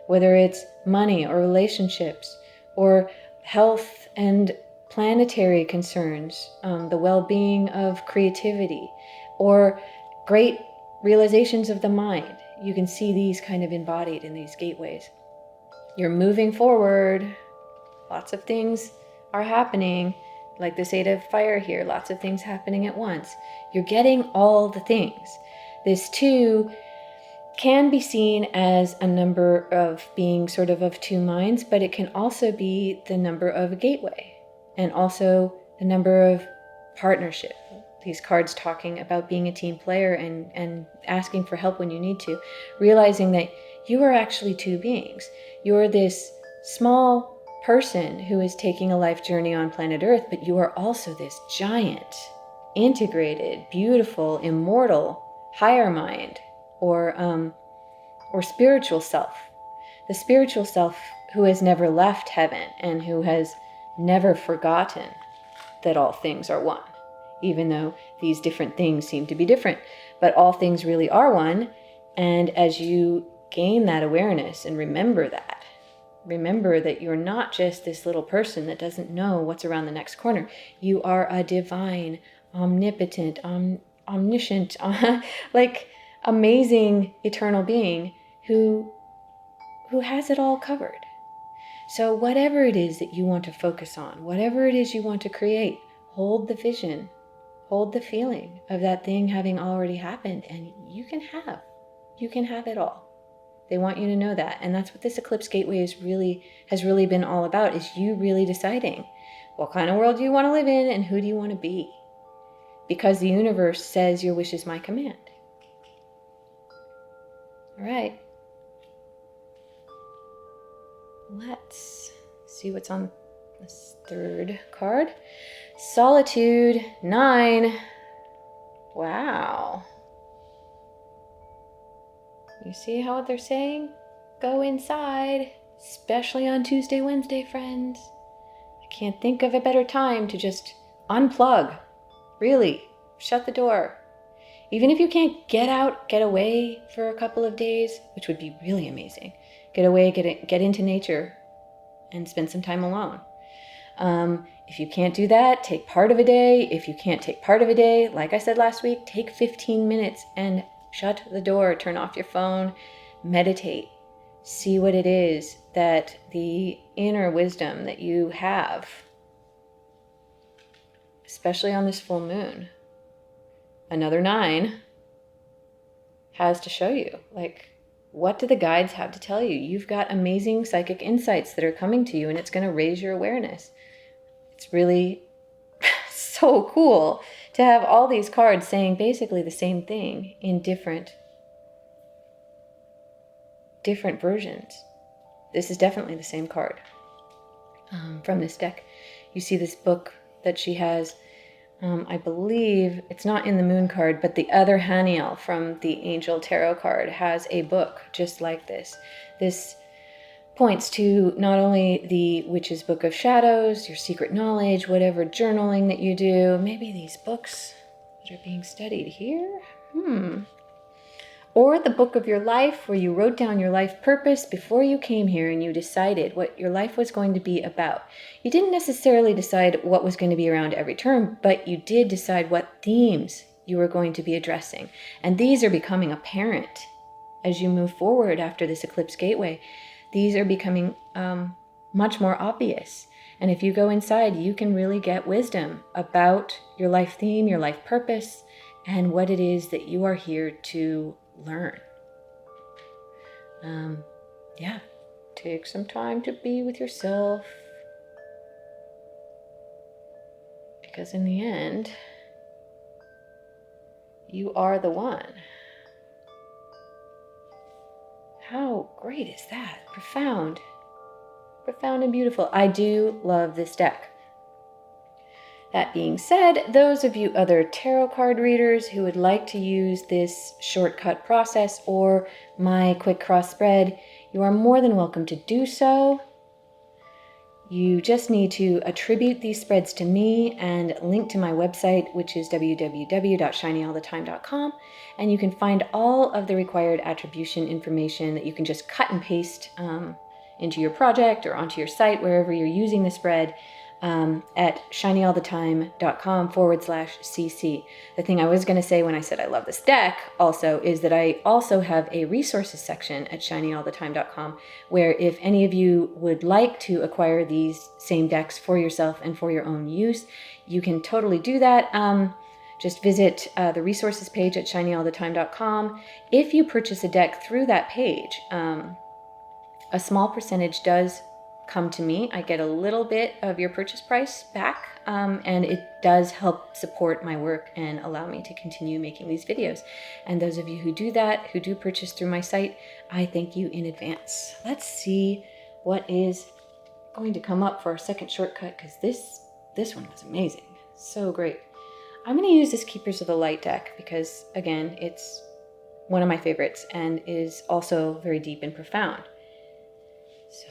A: Whether it's money or relationships or health and planetary concerns, the well-being of creativity, or great realizations of the mind. You can see these kind of embodied in these gateways. You're moving forward. Lots of things are happening, like this 8 of fire here, lots of things happening at once. You're getting all the things. This 2 can be seen as a number of being sort of 2 minds, but it can also be the number of a gateway, and also the number of partnership. These cards talking about being a team player and asking for help when you need to, realizing that you are actually 2 beings. You're this small person who is taking a life journey on planet Earth, but you are also this giant, integrated, beautiful, immortal, higher mind, or spiritual self. The spiritual self who has never left heaven and who has never forgotten that all things are one, even though these different things seem to be different, but all things really are one. And as you gain that awareness and remember that you're not just this little person that doesn't know what's around the next corner. You are a divine, omnipotent, omniscient, like amazing eternal being who has it all covered. So whatever it is that you want to focus on, whatever it is you want to create, hold the vision, hold the feeling of that thing having already happened, and you can have it all. They want you to know that. And that's what this eclipse gateway has really been all about, is you really deciding what kind of world do you want to live in and who do you want to be? Because the universe says your wish is my command. All right. Let's see what's on this 3rd card. Solitude 9. Wow. You see how they're saying? Go inside, especially on Tuesday, Wednesday, friends. I can't think of a better time to just unplug. Really, shut the door. Even if you can't get out, get away for a couple of days, which would be really amazing. Get away, get into nature, and spend some time alone. If you can't do that, take part of a day. If you can't take part of a day, like I said last week, take 15 minutes and shut the door, turn off your phone, meditate. See what it is that the inner wisdom that you have, especially on this full moon, another 9, has to show you. Like, what do the guides have to tell you? You've got amazing psychic insights that are coming to you, and it's going to raise your awareness. It's really so cool to have all these cards saying basically the same thing in different different versions. This is definitely the same card from this deck. You see this book that she has. I believe it's not in the moon card, but the other Haniel from the Angel Tarot card has a book just like this. This points to not only the Witch's Book of Shadows, your secret knowledge, whatever journaling that you do. Maybe these books that are being studied here. Or the book of your life, where you wrote down your life purpose before you came here and you decided what your life was going to be about. You didn't necessarily decide what was going to be around every term, but you did decide what themes you were going to be addressing. And these are becoming apparent as you move forward after this eclipse gateway. These are becoming much more obvious. And if you go inside, you can really get wisdom about your life theme, your life purpose, and what it is that you are here to learn. Yeah, take some time to be with yourself, because in the end, you are the one. How great is that? Profound and beautiful. I do love this deck. That being said, those of you other tarot card readers who would like to use this shortcut process or my quick cross spread, you are more than welcome to do so. You just need to attribute these spreads to me and link to my website, which is www.shinyallthetime.com, and you can find all of the required attribution information that you can just cut and paste into your project or onto your site, wherever you're using the spread, at shinyallthetime.com/cc. The thing I was going to say when I said I love this deck also is that I also have a resources section at shinyallthetime.com, where if any of you would like to acquire these same decks for yourself and for your own use, you can totally do that. Just visit the resources page at shinyallthetime.com. If you purchase a deck through that page, a small percentage does come to me. I get a little bit of your purchase price back, and it does help support my work and allow me to continue making these videos. And those of you who do that, who do purchase through my site, I thank you in advance. Let's see what is going to come up for our second shortcut, because this one was amazing. So great. I'm going to use this Keepers of the Light deck because, again, it's one of my favorites and is also very deep and profound. So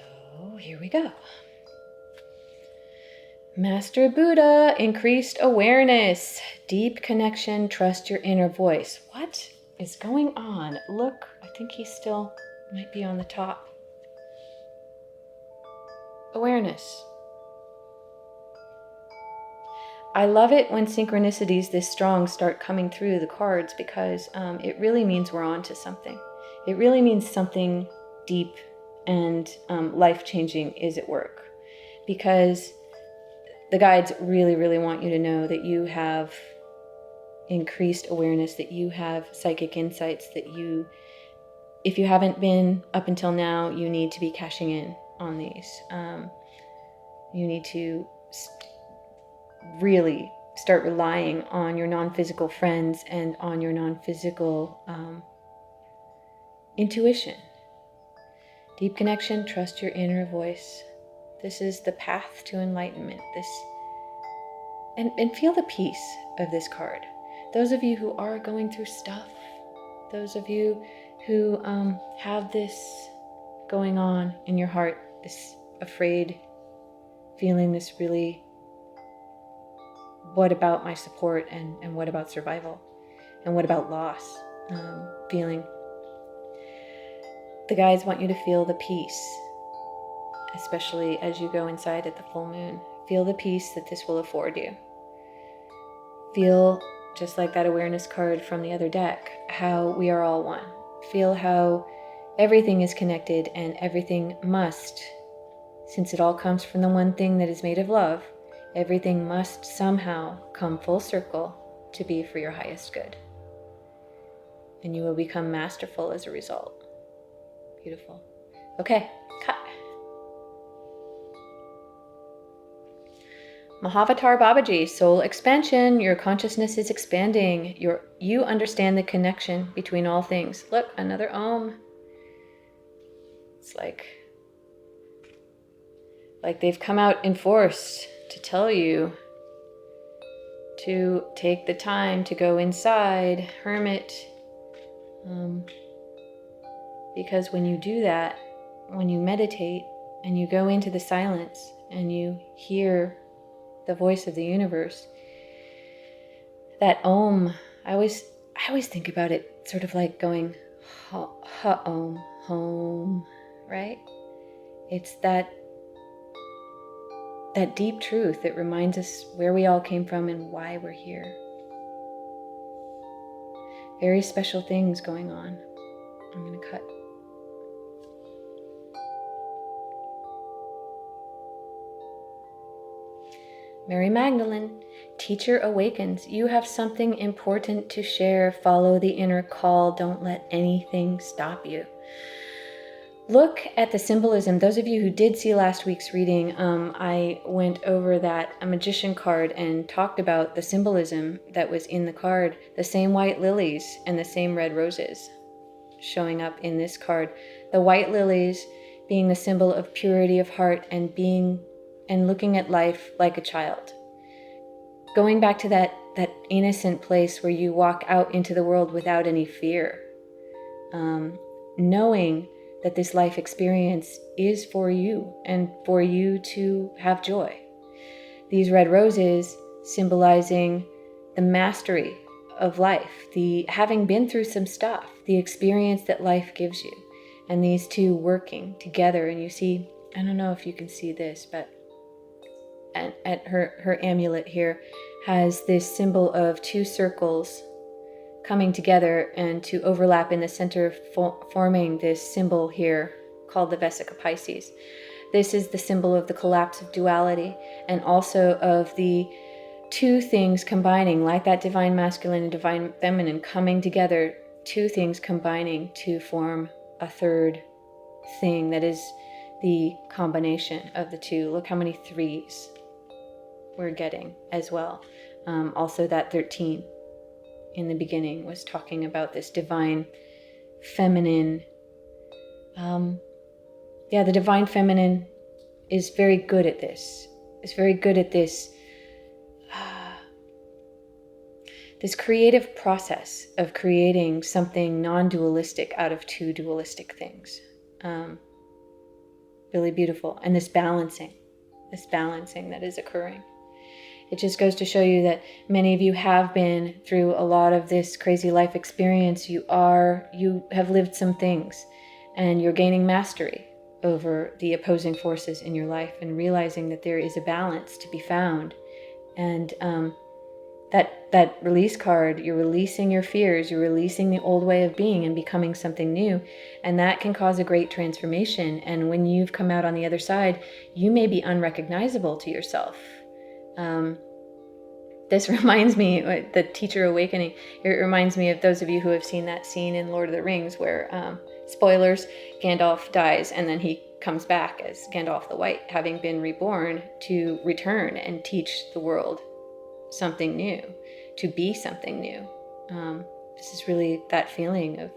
A: here we go. Master Buddha, increased awareness, deep connection, trust your inner voice. What is going on? Look, I think he still might be on the top. Awareness. I love it when synchronicities this strong start coming through the cards, because it really means we're on to something. It really means something deep and life-changing is at work, because the guides really, really want you to know that you have increased awareness, that you have psychic insights, that you, if you haven't been up until now, you need to be cashing in on these. You need to really start relying on your non-physical friends and on your non-physical intuition. Deep connection, trust your inner voice. This is the path to enlightenment. And feel the peace of this card. Those of you who are going through stuff, those of you who have this going on in your heart, this afraid feeling, this really, what about my support, and what about survival, and what about loss feeling. The guides want you to feel the peace, especially as you go inside at the full moon. Feel the peace that this will afford you. Feel, just like that awareness card from the other deck, how we are all one. Feel how everything is connected and everything must, since it all comes from the one thing that is made of love, everything must somehow come full circle to be for your highest good. And you will become masterful as a result. Beautiful. Okay, cut. Mahavatar Babaji, soul expansion. Your consciousness is expanding. You understand the connection between all things. Look, another Om. It's like they've come out in force to tell you to take the time to go inside, hermit. Because when you do that, when you meditate and you go into the silence and you hear the voice of the universe, that Om, I always think about it sort of like going ha-om, home, right? It's that deep truth that reminds us where we all came from and why we're here. Very special things going on. I'm going to cut. Mary Magdalene, teacher awakens. You have something important to share. Follow the inner call. Don't let anything stop you. Look at the symbolism. Those of you who did see last week's reading, I went over a magician card and talked about the symbolism that was in the card. The same white lilies and the same red roses showing up in this card. The white lilies being the symbol of purity of heart and looking at life like a child. Going back to that innocent place where you walk out into the world without any fear. Knowing that this life experience is for you and for you to have joy. These red roses symbolizing the mastery of life, the having been through some stuff, the experience that life gives you, and these two working together. And you see, I don't know if you can see this, but at her amulet here has this symbol of two circles coming together and to overlap in the center, forming this symbol here called the Vesica Pisces. This is the symbol of the collapse of duality and also of the two things combining, like that divine masculine and divine feminine coming together, two things combining to form a third thing that is the combination of the two. Look how many threes we're getting as well. Also that 13 in the beginning was talking about this divine feminine. The divine feminine is very good at this. It's very good at this this creative process of creating something non-dualistic out of two dualistic things. Really beautiful. And this balancing that is occurring. It just goes to show you that many of you have been through a lot of this crazy life experience. You have lived some things and you're gaining mastery over the opposing forces in your life and realizing that there is a balance to be found. And that release card, you're releasing your fears, you're releasing the old way of being and becoming something new. And that can cause a great transformation. And when you've come out on the other side, you may be unrecognizable to yourself. This reminds me, the teacher awakening, it reminds me of those of you who have seen that scene in Lord of the Rings where, spoilers, Gandalf dies and then he comes back as Gandalf the White, having been reborn to return and teach the world something new, to be something new. This is really that feeling of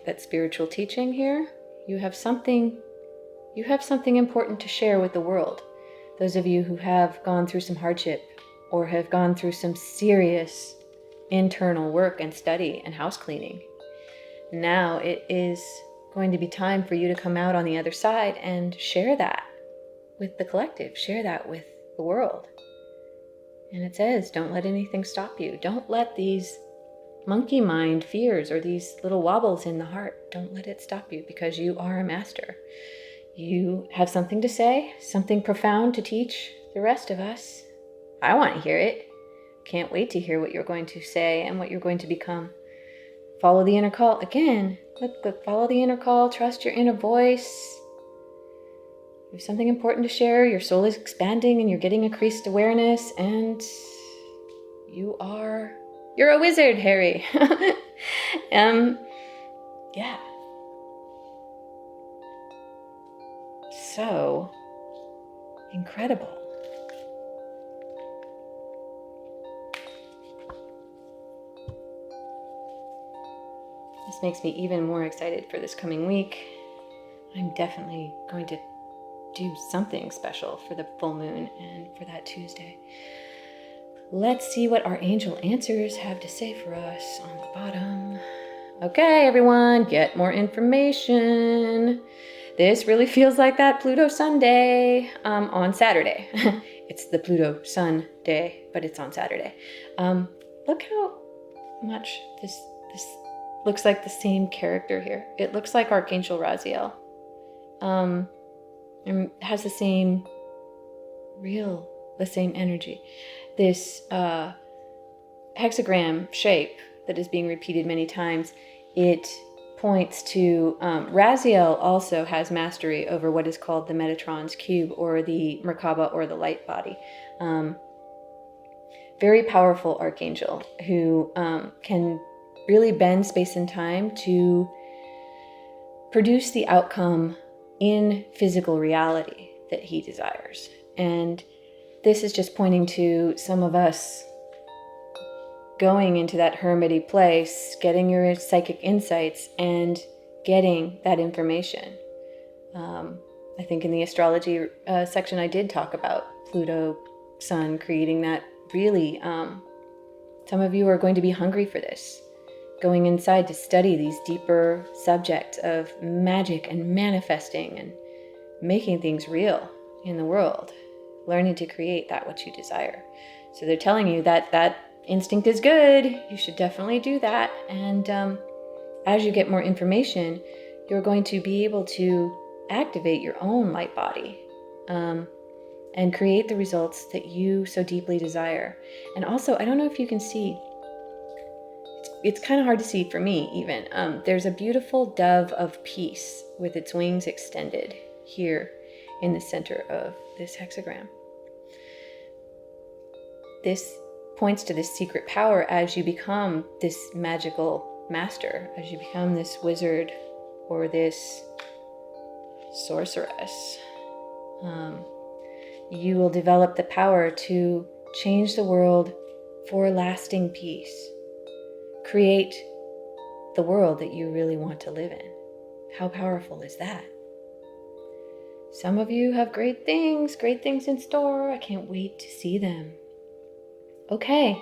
A: that spiritual teaching here. You have something important to share with the world. Those of you who have gone through some hardship or have gone through some serious internal work and study and house cleaning. Now it is going to be time for you to come out on the other side and share that with the collective, share that with the world. And it says, don't let anything stop you. Don't let these monkey mind fears or these little wobbles in the heart, don't let it stop you, because you are a master. You have something to say, something profound to teach the rest of us. I want to hear it. Can't wait to hear what you're going to say and what you're going to become. Follow the inner call. Again, look, follow the inner call. Trust your inner voice. You have something important to share. Your soul is expanding and you're getting increased awareness. And you're a wizard, Harry. Yeah. So incredible. This makes me even more excited for this coming week. I'm definitely going to do something special for the full moon and for that Tuesday. Let's see what our angel answers have to say for us on the bottom. Okay, everyone, get more information. This really feels like that Pluto Sun day on Saturday. It's the Pluto Sun day, but it's on Saturday. Look how much this looks like the same character here. It looks like Archangel Raziel. And has the same energy. This hexagram shape that is being repeated many times, it points to Raziel also has mastery over what is called the Metatron's cube, or the Merkaba, or the light body. Very powerful archangel who can really bend space and time to produce the outcome in physical reality that he desires. And this is just pointing to some of us going into that hermity place, getting your psychic insights and getting that information. I think in the astrology section I did talk about Pluto Sun creating that. Really, some of you are going to be hungry for this, going inside to study these deeper subjects of magic and manifesting and making things real in the world, learning to create that which you desire. So they're telling you that that instinct is good. You should definitely do that. And as you get more information, you're going to be able to activate your own light body and create the results that you so deeply desire. And also, I don't know if you can see, it's kind of hard to see for me even. There's a beautiful dove of peace with its wings extended here in the center of this hexagram. This points to this secret power as you become this magical master, as you become this wizard or this sorceress. You will develop the power to change the world for lasting peace. Create the world that you really want to live in. How powerful is that? Some of you have great things in store. I can't wait to see them. Okay,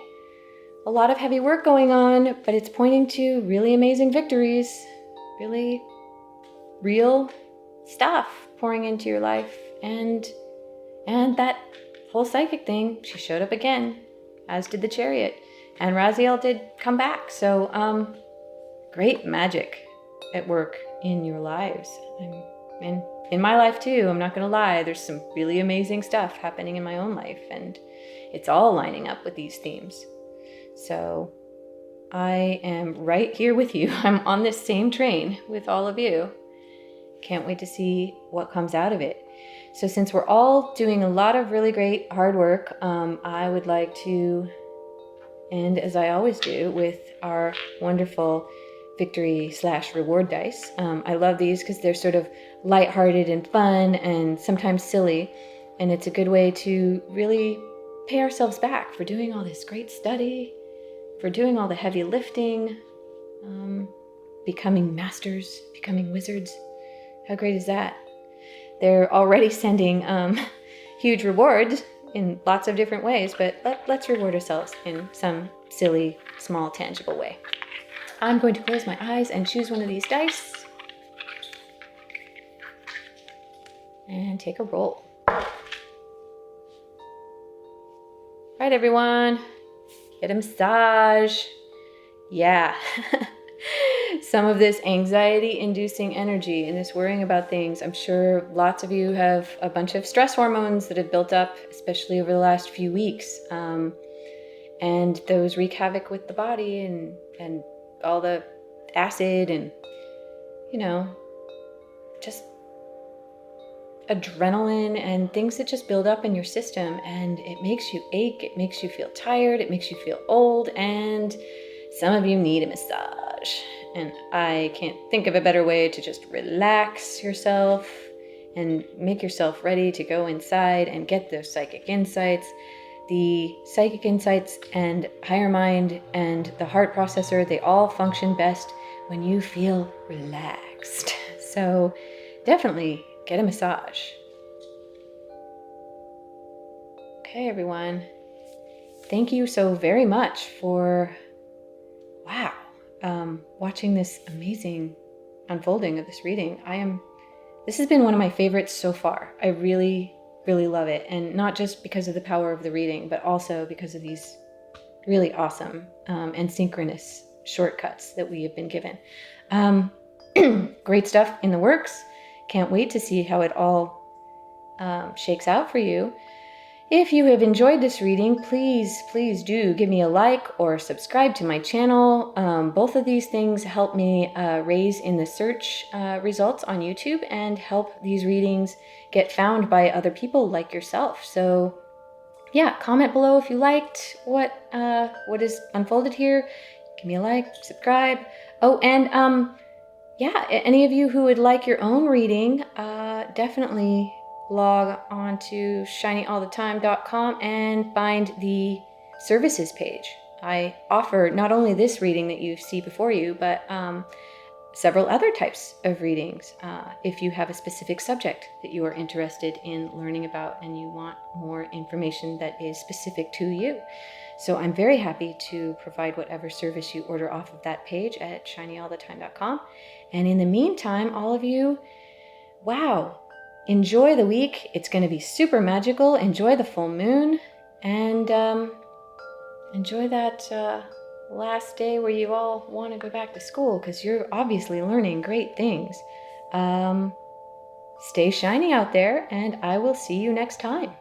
A: a lot of heavy work going on, but it's pointing to really amazing victories, really real stuff pouring into your life. And that whole psychic thing, she showed up again, as did the Chariot. And Raziel did come back. So great magic at work in your lives. And in my life too, I'm not going to lie, there's some really amazing stuff happening in my own life. And it's all lining up with these themes. So I am right here with you. I'm on this same train with all of you. Can't wait to see what comes out of it. So since we're all doing a lot of really great hard work, I would like to end, as I always do, with our wonderful victory/reward dice. I love these because they're sort of lighthearted and fun and sometimes silly. And it's a good way to really pay ourselves back for doing all this great study, for doing all the heavy lifting, becoming masters, becoming wizards. How great is that? They're already sending huge rewards in lots of different ways, but let's reward ourselves in some silly, small, tangible way. I'm going to close my eyes and choose one of these dice and take a roll. All right, everyone, get a massage. Yeah. Some of this anxiety-inducing energy and this worrying about things. I'm sure lots of you have a bunch of stress hormones that have built up, especially over the last few weeks. And those wreak havoc with the body and all the acid and, just adrenaline and things that just build up in your system. And it makes you ache, it makes you feel tired, it makes you feel old, and some of you need a massage. And I can't think of a better way to just relax yourself and make yourself ready to go inside and get those psychic insights. The psychic insights and higher mind and the heart processor, they all function best when you feel relaxed. So definitely get a massage. Okay, everyone. Thank you so very much for, watching this amazing unfolding of this reading. This has been one of my favorites so far. I really, really love it. And not just because of the power of the reading, but also because of these really awesome and synchronous shortcuts that we have been given. Great stuff in the works. Can't wait to see how it all shakes out for you. If you have enjoyed this reading, please do give me a like or subscribe to my channel. Both of these things help me raise in the search results on YouTube and help these readings get found by other people like yourself. So yeah, comment below if you liked what is unfolded here. Give me a like, subscribe. Oh, and yeah, any of you who would like your own reading, definitely log on to shinyallthetime.com and find the services page. I offer not only this reading that you see before you, but several other types of readings. If you have a specific subject that you are interested in learning about and you want more information that is specific to you. So I'm very happy to provide whatever service you order off of that page at shinyallthetime.com. And in the meantime, all of you, enjoy the week. It's going to be super magical. Enjoy the full moon and enjoy that last day where you all want to go back to school because you're obviously learning great things. Stay shiny out there, and I will see you next time.